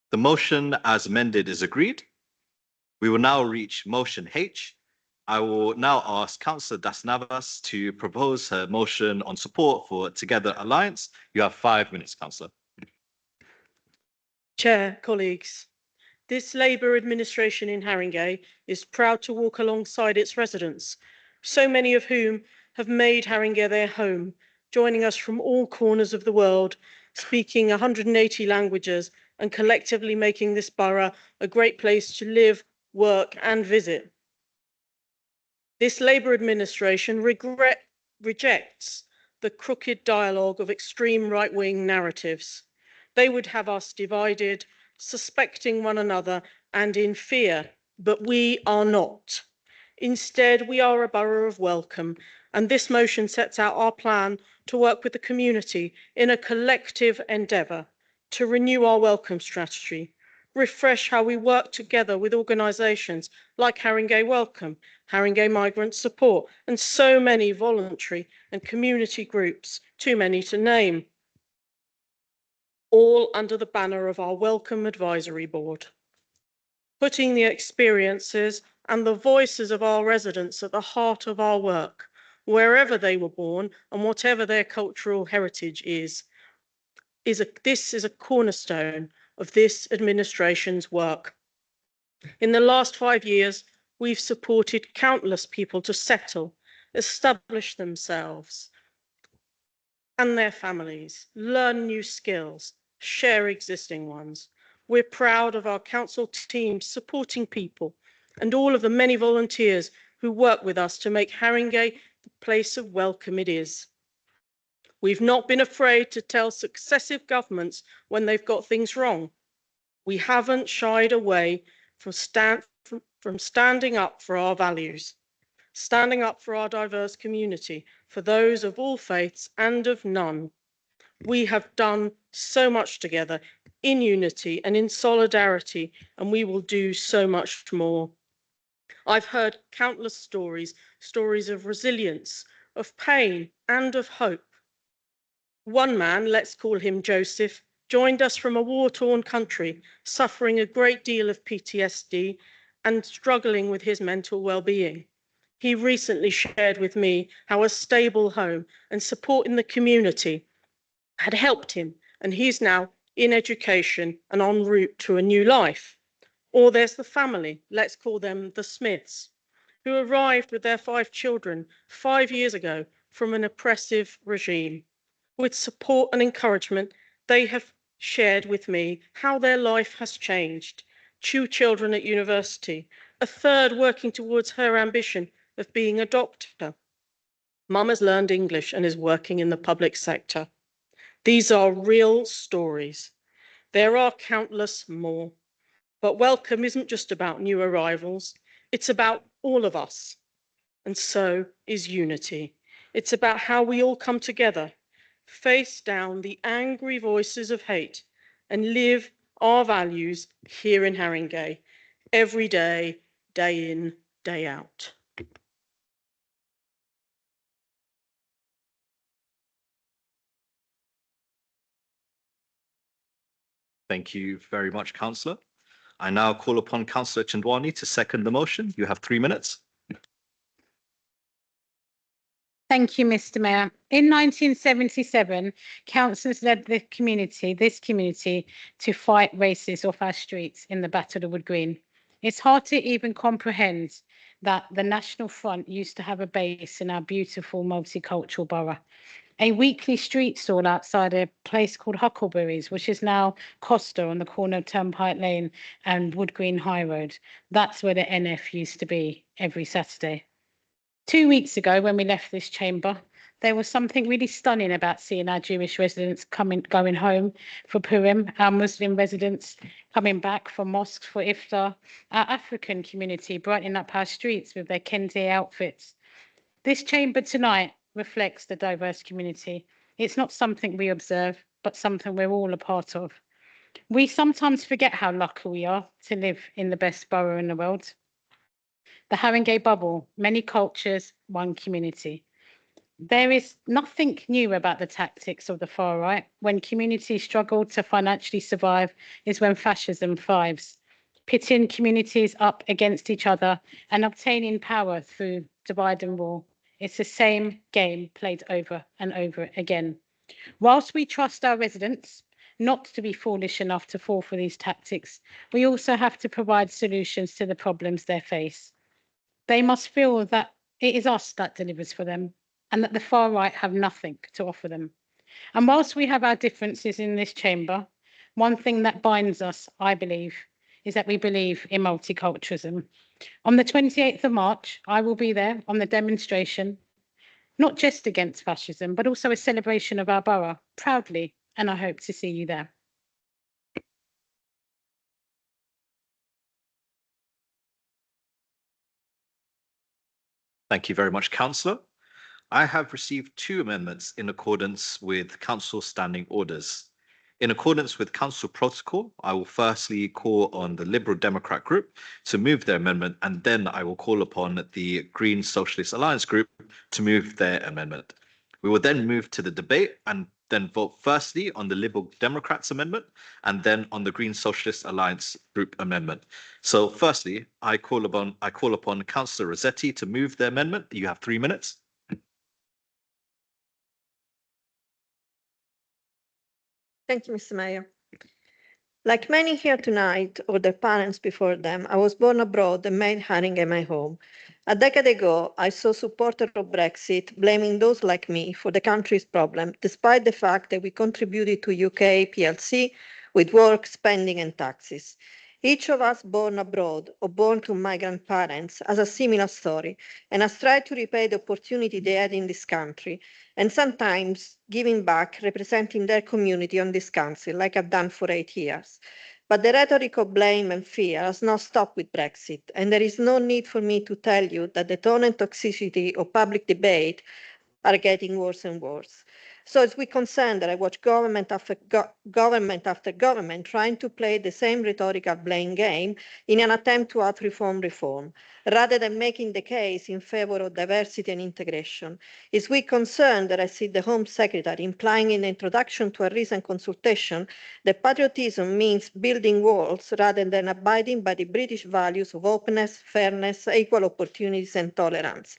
The motion as amended is agreed. We will now reach motion H. I will now ask Councillor Das Navas to propose her motion on support for Together Alliance. You have 5 minutes, Councillor. Chair, colleagues, this Labour administration in Haringey is proud to walk alongside its residents, so many of whom have made Haringey their home, joining us from all corners of the world, speaking 180 languages and collectively making this borough a great place to live, work and visit. This Labour administration rejects the crooked dialogue of extreme right-wing narratives. They would have us divided, suspecting one another and in fear, but we are not. Instead, we are a borough of welcome, and this motion sets out our plan to work with the community in a collective endeavour to renew our welcome strategy, refresh how we work together with organisations like Haringey Welcome, Haringey Migrant Support, and so many voluntary and community groups, too many to name, all under the banner of our Welcome Advisory Board. Putting the experiences and the voices of our residents at the heart of our work, wherever they were born and whatever their cultural heritage is a cornerstone of this administration's work. In the last 5 years, we've supported countless people to settle, establish themselves, and their families, learn new skills, share existing ones. We're proud of our council team supporting people and all of the many volunteers who work with us to make Haringey the place of welcome it is. We've not been afraid to tell successive governments when they've got things wrong. We haven't shied away from standing up for our values, standing up for our diverse community, for those of all faiths and of none. We have done so much together in unity and in solidarity, and we will do so much more. I've heard countless stories of resilience, of pain, and of hope. One man, let's call him Joseph, joined us from a war-torn country, suffering a great deal of PTSD and struggling with his mental well-being. He recently shared with me how a stable home and support in the community had helped him, and he's now in education and en route to a new life. Or there's the family, let's call them the Smiths, who arrived with their 5 children 5 years ago from an oppressive regime. With support and encouragement, they have shared with me how their life has changed. 2 children at university, a third working towards her ambition of being a doctor. Mum has learned English and is working in the public sector. These are real stories. There are countless more. But welcome isn't just about new arrivals. It's about all of us. And so is unity. It's about how we all come together, face down the angry voices of hate, and live our values here in Haringey, every day, day in, day out. Thank you very much, Councillor. I now call upon Councillor Chandwani to second the motion. You have 3 minutes. Thank you, Mr. Mayor. In 1977, councillors led this community, to fight racists off our streets in the Battle of Wood Green. It's hard to even comprehend that the National Front used to have a base in our beautiful multicultural borough. A weekly street stall outside a place called Huckleberries, which is now Costa on the corner of Turnpike Lane and Wood Green High Road. That's where the NF used to be every Saturday. 2 weeks ago, when we left this chamber, there was something really stunning about seeing our Jewish residents going home for Purim, our Muslim residents coming back from mosques for Iftar, our African community brightening up our streets with their Kendi outfits. This chamber tonight reflects the diverse community. It's not something we observe, but something we're all a part of. We sometimes forget how lucky we are to live in the best borough in the world. The Haringey bubble, many cultures, one community. There is nothing new about the tactics of the far right. When communities struggle to financially survive is when fascism thrives, pitting communities up against each other and obtaining power through divide and rule. It's the same game played over and over again. Whilst we trust our residents not to be foolish enough to fall for these tactics, we also have to provide solutions to the problems they face. They must feel that it is us that delivers for them and that the far right have nothing to offer them. And whilst we have our differences in this chamber, one thing that binds us, I believe, is that we believe in multiculturalism. On the 28th of March, I will be there on the demonstration, not just against fascism, but also a celebration of our borough, proudly, and I hope to see you there. Thank you very much, Councillor. I have received 2 amendments in accordance with Council standing orders. In accordance with Council protocol, I will firstly call on the Liberal Democrat Group to move their amendment, and then I will call upon the Green Socialist Alliance Group to move their amendment. We will then move to the debate and then vote firstly on the Liberal Democrats amendment and then on the Green Socialist Alliance Group amendment. So firstly, I call upon Councillor Rossetti to move the amendment. You have 3 minutes. Thank you, Mr. Mayor. Like many here tonight, or their parents before them, I was born abroad and made Haringey my home. A decade ago, I saw supporters of Brexit blaming those like me for the country's problem, despite the fact that we contributed to UK PLC with work, spending and taxes. Each of us born abroad or born to migrant parents has a similar story and has tried to repay the opportunity they had in this country, and sometimes giving back, representing their community on this council, like I've done for 8 years. But the rhetoric of blame and fear has not stopped with Brexit, and there is no need for me to tell you that the tone and toxicity of public debate are getting worse and worse. So it's with concern that I watch government after government trying to play the same rhetorical blame game in an attempt to out-reform reform, rather than making the case in favour of diversity and integration. It's with concern that I see the Home Secretary implying in the introduction to a recent consultation that patriotism means building walls rather than abiding by the British values of openness, fairness, equal opportunities and tolerance.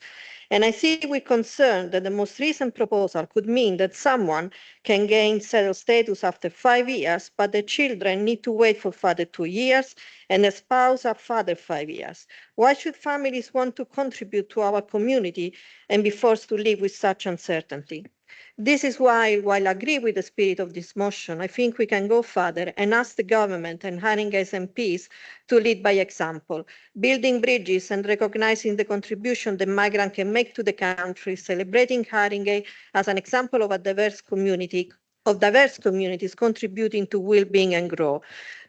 And I see with concern that the most recent proposal could mean that someone can gain settled status after 5 years, but the children need to wait for further 2 years and the spouse a further 5 years. Why should families want to contribute to our community and be forced to live with such uncertainty? This is why, while I agree with the spirit of this motion, I think we can go further and ask the government and Haringey's MPs to lead by example, building bridges and recognizing the contribution the migrant can make to the country, celebrating Haringey as an example of a diverse community, of diverse communities contributing to well-being and growth.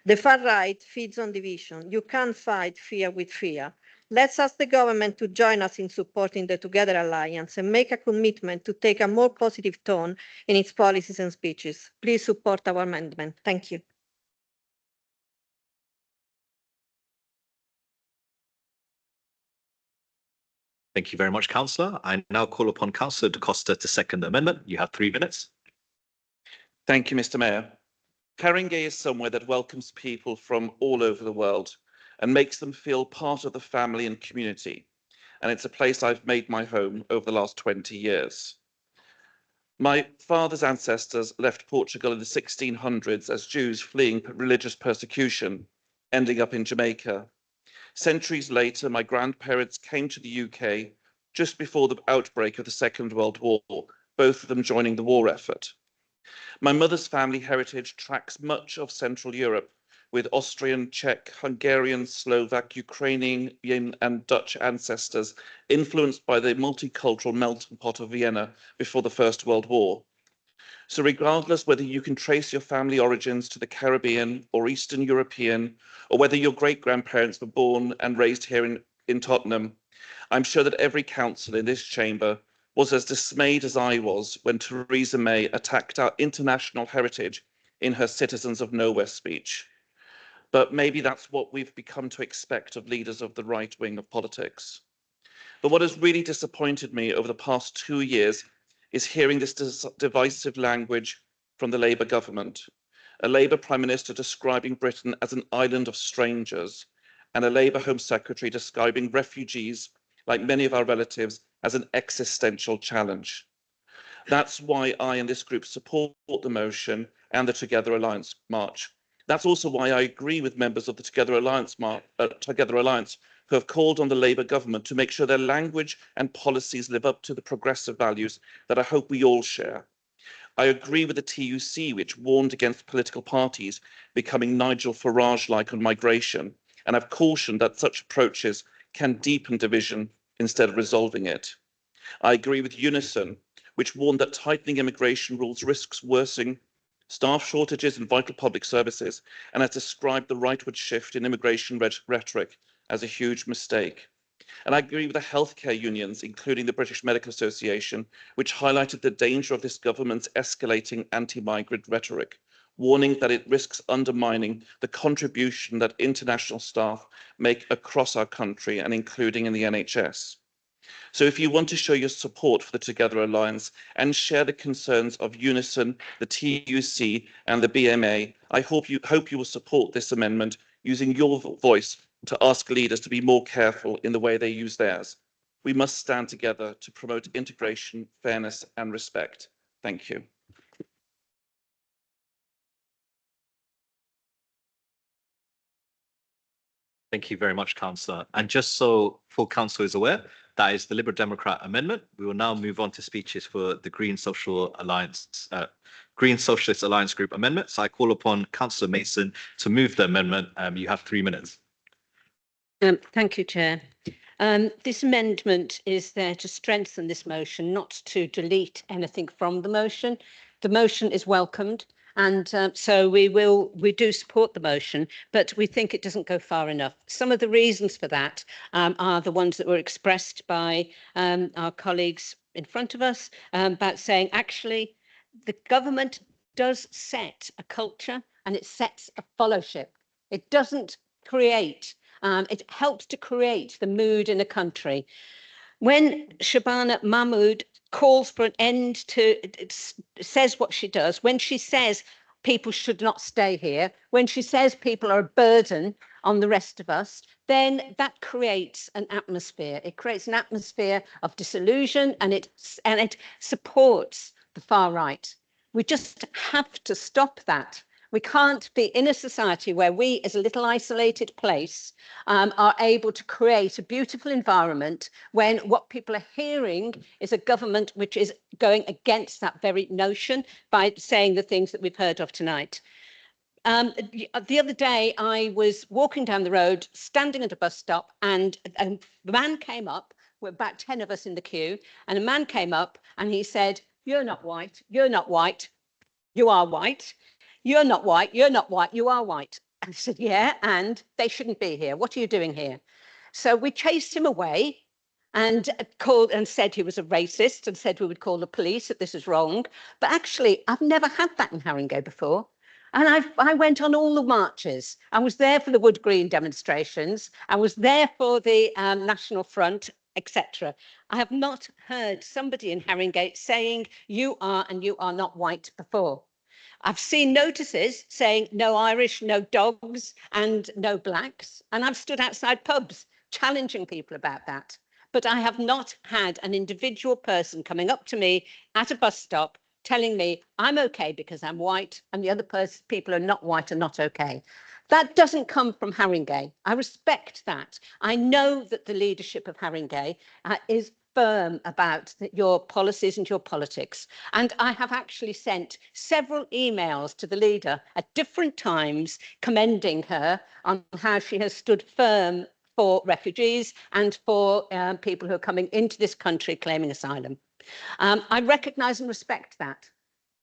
The far right feeds on division. You can't fight fear with fear. Let's ask the government to join us in supporting the Together Alliance and make a commitment to take a more positive tone in its policies and speeches. Please support our amendment. Thank you. Thank you very much, Councillor. I now call upon Councillor Da Costa to second the amendment. You have 3 minutes. Thank you, Mr. Mayor. Haringey is somewhere that welcomes people from all over the world and makes them feel part of the family and community. And it's a place I've made my home over the last 20 years. My father's ancestors left Portugal in the 1600s as Jews fleeing religious persecution, ending up in Jamaica. Centuries later, my grandparents came to the UK just before the outbreak of the Second World War, both of them joining the war effort. My mother's family heritage tracks much of Central Europe, with Austrian, Czech, Hungarian, Slovak, Ukrainian and Dutch ancestors influenced by the multicultural melting pot of Vienna before the First World War. So regardless whether you can trace your family origins to the Caribbean or Eastern European, or whether your great-grandparents were born and raised here in Tottenham, I'm sure that every councillor in this chamber was as dismayed as I was when Theresa May attacked our international heritage in her Citizens of Nowhere speech. But maybe that's what we've become to expect of leaders of the right wing of politics. But what has really disappointed me over the past 2 years is hearing this divisive language from the Labour government. A Labour Prime Minister describing Britain as an island of strangers, and a Labour Home Secretary describing refugees, like many of our relatives, as an existential challenge. That's why I and this group support the motion and the Together Alliance march. That's also why I agree with members of the Together Alliance who have called on the Labour government to make sure their language and policies live up to the progressive values that I hope we all share. I agree with the TUC, which warned against political parties becoming Nigel Farage-like on migration, and I've cautioned that such approaches can deepen division instead of resolving it. I agree with Unison, which warned that tightening immigration rules risks worsening staff shortages in vital public services, and has described the rightward shift in immigration rhetoric as a huge mistake. And I agree with the healthcare unions, including the British Medical Association, which highlighted the danger of this government's escalating anti-migrant rhetoric, warning that it risks undermining the contribution that international staff make across our country and including in the NHS. So if you want to show your support for the Together Alliance and share the concerns of Unison, the TUC and the BMA, I hope you will support this amendment using your voice to ask leaders to be more careful in the way they use theirs. We must stand together to promote integration, fairness and respect. Thank you. Thank you very much, Councillor. And just so full council is aware, that is the Liberal Democrat amendment. We will now move on to speeches for the Green Socialist Alliance Group amendment. So I call upon Councillor Mason to move the amendment. You have 3 minutes. Thank you, Chair. This amendment is there to strengthen this motion, not to delete anything from the motion. The motion is welcomed, and so we do support the motion, but we think it doesn't go far enough. Some of the reasons for that are the ones that were expressed by our colleagues in front of us about saying actually the government does set a culture and it sets a followship. It doesn't create. It helps to create the mood in a country. When Shabana Mahmood calls for an end to, says what she does, when she says people should not stay here, when she says people are a burden on the rest of us, then that creates an atmosphere. It creates an atmosphere of disillusion, and it supports the far right. We just have to stop that. We can't be in a society where we, as a little isolated place, are able to create a beautiful environment when what people are hearing is a government which is going against that very notion by saying the things that we've heard of tonight. The other day, I was walking down the road, standing at a bus stop, and a man came up, with about 10 of us in the queue, and a man came up and he said, "You're not white, you're not white, you are white. You're not white, you're not white, you are white." And I said, "Yeah, and they shouldn't be here. What are you doing here?" So we chased him away and called and said he was a racist and said we would call the police, that this is wrong. But actually, I've never had that in Haringey before. And I went on all the marches. I was there for the Wood Green demonstrations. I was there for the National Front, etc. I have not heard somebody in Haringey saying you are and you are not white before. I've seen notices saying no Irish, no dogs, and no blacks. And I've stood outside pubs challenging people about that. But I have not had an individual person coming up to me at a bus stop telling me I'm okay because I'm white and the other people are not white and not okay. That doesn't come from Haringey. I respect that. I know that the leadership of Haringey is firm about your policies and your politics. And I have actually sent several emails to the leader at different times commending her on how she has stood firm for refugees and for people who are coming into this country claiming asylum. I recognise and respect that.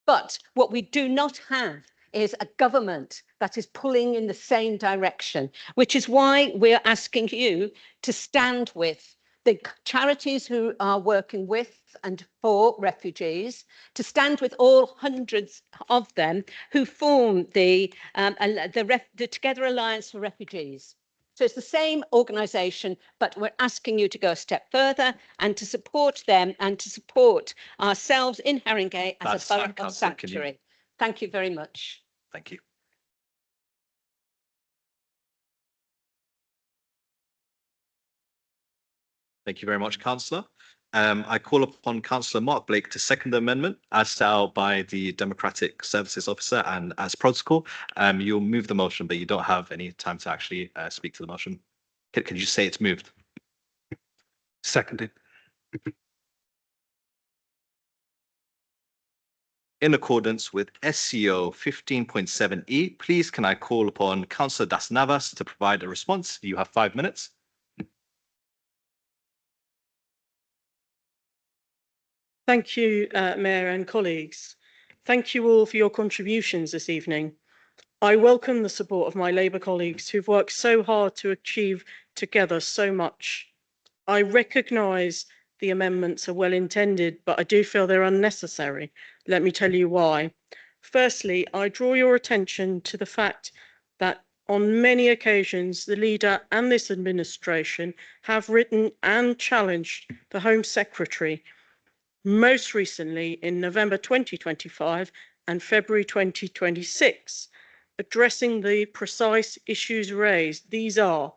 But what we do not have is a government that is pulling in the same direction, which is why we're asking you to stand with the charities who are working with and for refugees, to stand with all hundreds of them who form the Together Alliance for Refugees. So it's the same organisation, but we're asking you to go a step further and to support them and to support ourselves in Haringey as a borough of sanctuary. Thank you very much. Thank you. Thank you very much, Councillor. I call upon Councillor Mark Blake to second the amendment as set out by the Democratic Services Officer and as protocol. You'll move the motion, but you don't have any time to actually speak to the motion. Can you say it's moved? Seconded. In accordance with SCO 15.7E, please can I call upon Councillor Das Navas to provide a response? You have 5 minutes. Thank you, Mayor and colleagues. Thank you all for your contributions this evening. I welcome the support of my Labour colleagues who've worked so hard to achieve together so much. I recognise the amendments are well intended, but I do feel they're unnecessary. Let me tell you why. Firstly, I draw your attention to the fact that on many occasions, the leader and this administration have written and challenged the Home Secretary, most recently in November 2025 and February 2026, addressing the precise issues raised. These are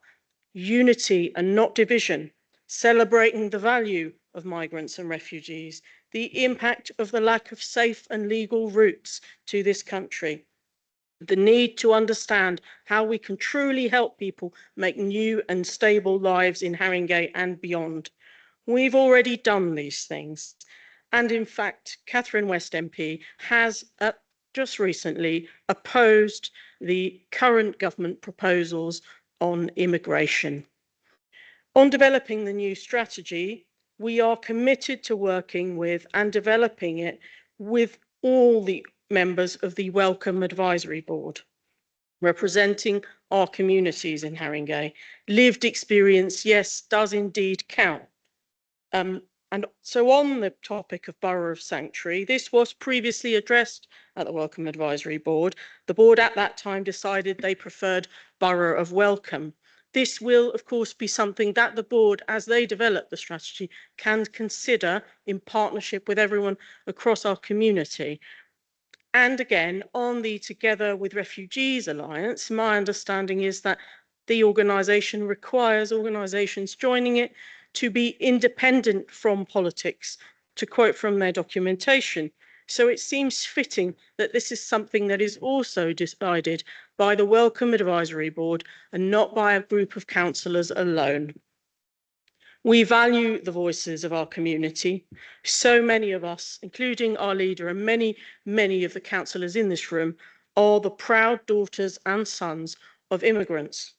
unity and not division, celebrating the value of migrants and refugees, the impact of the lack of safe and legal routes to this country, the need to understand how we can truly help people make new and stable lives in Haringey and beyond. We've already done these things. And in fact, Catherine West MP has just recently opposed the current government proposals on immigration. On developing the new strategy, we are committed to working with and developing it with all the members of the Welcome Advisory Board, representing our communities in Haringey. Lived experience, yes, does indeed count. And so on the topic of Borough of Sanctuary, this was previously addressed at the Welcome Advisory Board. The board at that time decided they preferred Borough of Welcome. This will, of course, be something that the board, as they develop the strategy, can consider in partnership with everyone across our community. And again, on the Together with Refugees Alliance, my understanding is that the organisation requires organisations joining it to be independent from politics, to quote from their documentation. So it seems fitting that this is something that is also decided by the Welcome Advisory Board and not by a group of councillors alone. We value the voices of our community. So many of us, including our leader and many of the councillors in this room, are the proud daughters and sons of immigrants.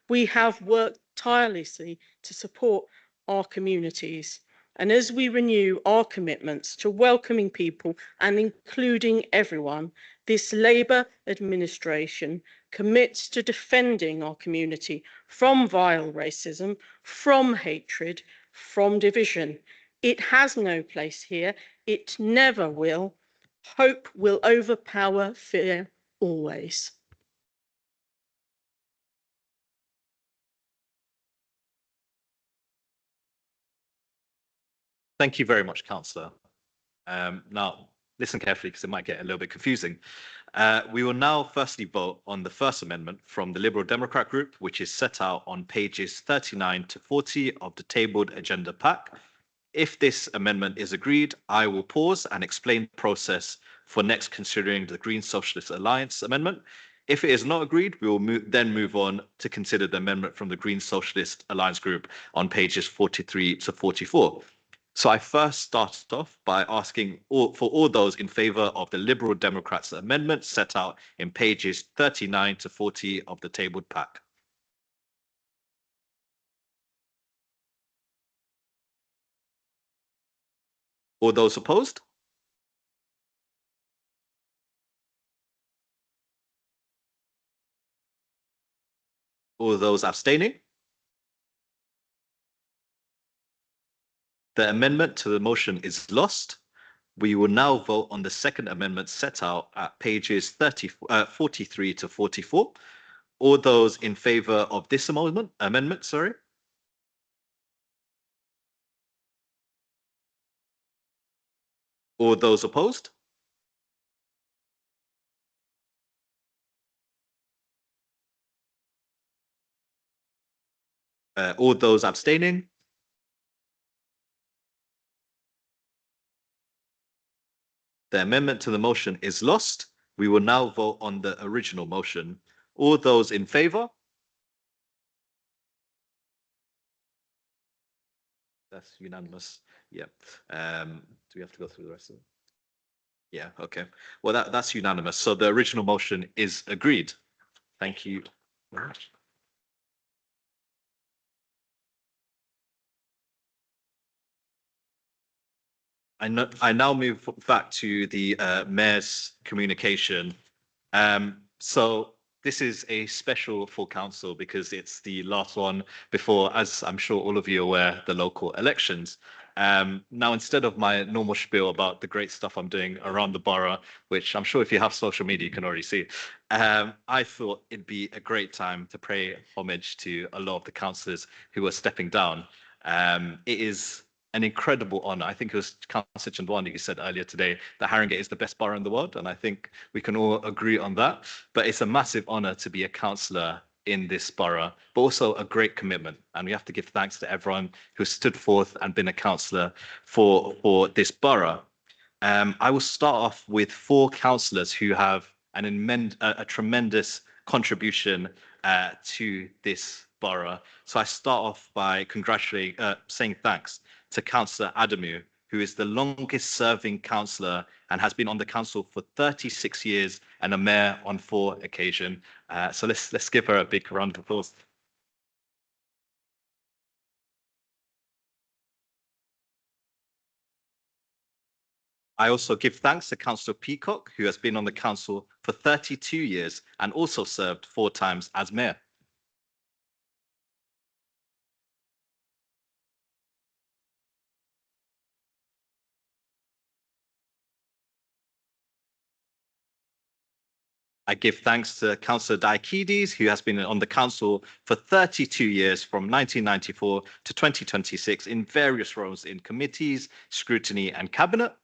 We have worked tirelessly to support our communities. And as we renew our commitments to welcoming people and including everyone, this Labour administration commits to defending our community from vile racism, from hatred, from division. It has no place here. It never will. Hope will overpower fear always. Thank you very much, Councillor. Now, listen carefully because it might get a little bit confusing. We will now firstly vote on the first amendment from the Liberal Democrat Group, which is set out on pages 39 to 40 of the tabled agenda pack. If this amendment is agreed, I will pause and explain the process for next considering the Green Socialist Alliance amendment. If it is not agreed, we will then move on to consider the amendment from the Green Socialist Alliance Group on pages 43 to 44. So I first started off by asking for all those in favour of the Liberal Democrats amendment set out in pages 39 to 40 of the tabled pack. All those opposed? All those abstaining? The amendment to the motion is lost. We will now vote on the second amendment set out at pages 43 to 44. All those in favour of this amendment, All those opposed? All those abstaining? The amendment to the motion is lost. We will now vote on the original motion. All those in favour? That's unanimous. Yeah. Do we have to go through the rest of it? Yeah, okay. Well, that's unanimous. So the original motion is agreed. Thank you very much. I now move back to the Mayor's communication. So this is a special full council because it's the last one before, as I'm sure all of you are aware, the local elections. Now, instead of my normal spiel about the great stuff I'm doing around the borough, which I'm sure if you have social media, you can already see, I thought it'd be a great time to pay homage to a lot of the councillors who are stepping down. It is an incredible honour. I think it was Councillor Chandwani who said earlier today that Haringey is the best borough in the world, and I think we can all agree on that. But it's a massive honour to be a councillor in this borough, but also a great commitment. And we have to give thanks to everyone who stood forth and been a councillor for this borough. I will start off with 4 councillors who have a tremendous contribution to this borough. So I start off by saying thanks to Councillor Adamu, who is the longest serving councillor and has been on the council for 36 years and a mayor on 4 occasions. So let's give her a big round of applause. I also give thanks to Councillor Peacock, who has been on the council for 32 years and also served 4 times as mayor. I give thanks to Councillor Diakides, who has been on the council for 32 years from 1994 to 2026 in various roles in committees, scrutiny and cabinet.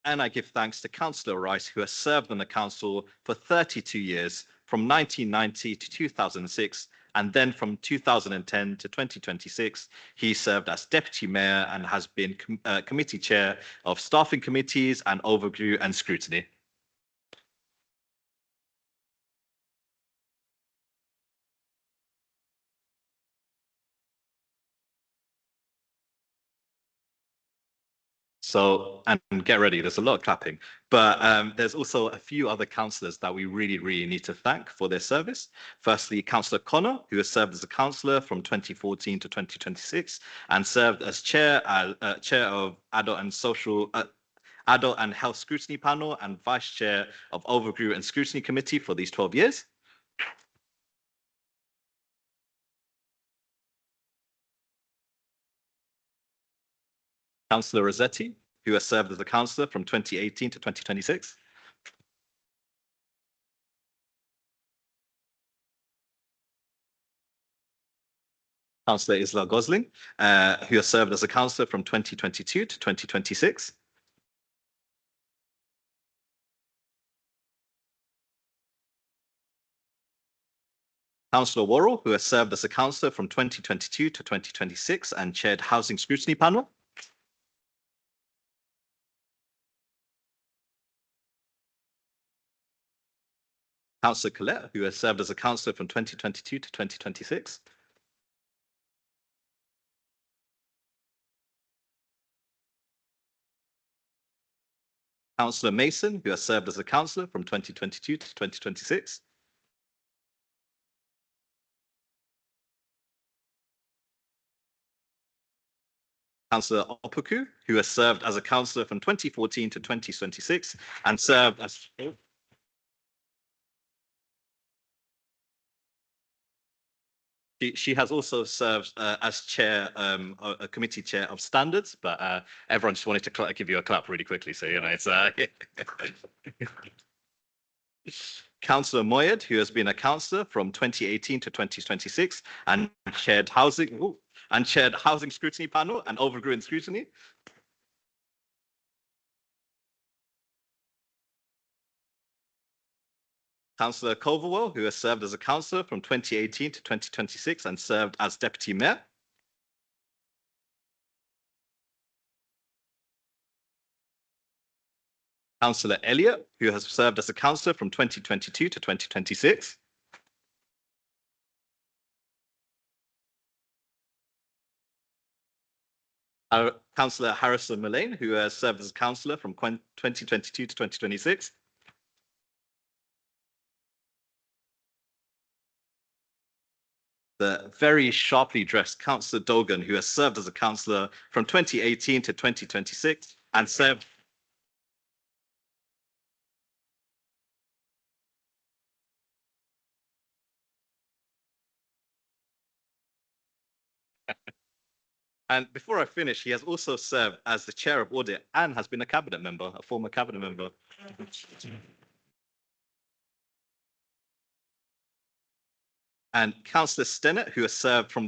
And I give thanks to Councillor Rice, who has served on the council for 32 years from 1990 to 2006. And then from 2010 to 2026, he served as deputy mayor and has been committee chair of staffing committees and overview and scrutiny. So, and get ready, there's a lot of clapping, but there's also a few other councillors that we really need to thank for their service. Firstly, Councillor Connor, who has served as a councillor from 2014 to 2026 and served as chair of Adult and Health Scrutiny Panel and vice chair of Overview and Scrutiny Committee for these 12 years. Councillor Rossetti, who has served as a councillor from 2018 to 2026. Councillor Isla Gosling, who has served as a councillor from 2022 to 2026. Councillor Worrell, who has served as a councillor from 2022 to 2026 and chaired Housing Scrutiny Panel. Councillor Collette, who has served as a councillor from 2022 to 2026. Councillor Mason, who has served as a councillor from 2022 to 2026. Councillor Opoku, who has served as a councillor from 2014 to 2026 and served as She has also served as chair, a committee chair of standards, but everyone just wanted to give you a clap really quickly. So, you know, it's Councillor Moyed, who has been a councillor from 2018 to 2026 and chaired Housing Scrutiny Panel and Overview and Scrutiny. Councillor Culverwell, who has served as a councillor from 2018 to 2026 and served as deputy mayor. Councillor Elliott, who has served as a councillor from 2022 to 2026. Councillor Harrison Mullane, who has served as a councillor from 2022 to 2026. The very sharply dressed Councillor Dogan, who has served as a councillor from 2018 to 2026 and served And before I finish, he has also served as the chair of audit and has been a cabinet member, a former cabinet member. And Councillor Stennett, who has served in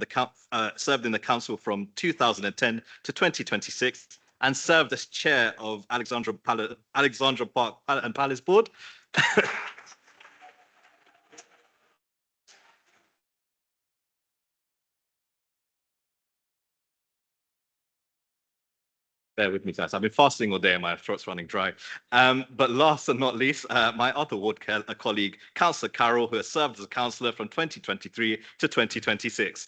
the council from 2010 to 2026 and served as chair of Alexandra Park and Palace Board. Bear with me, guys. I've been fasting all day and my throat's running dry. But last but not least, my other ward colleague, Councillor Carroll, who has served as a councillor from 2023 to 2026.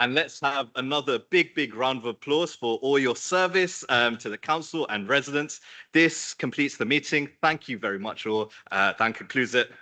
And let's have another big round of applause for all your service to the council and residents. This completes the meeting. Thank you very much all. That concludes it.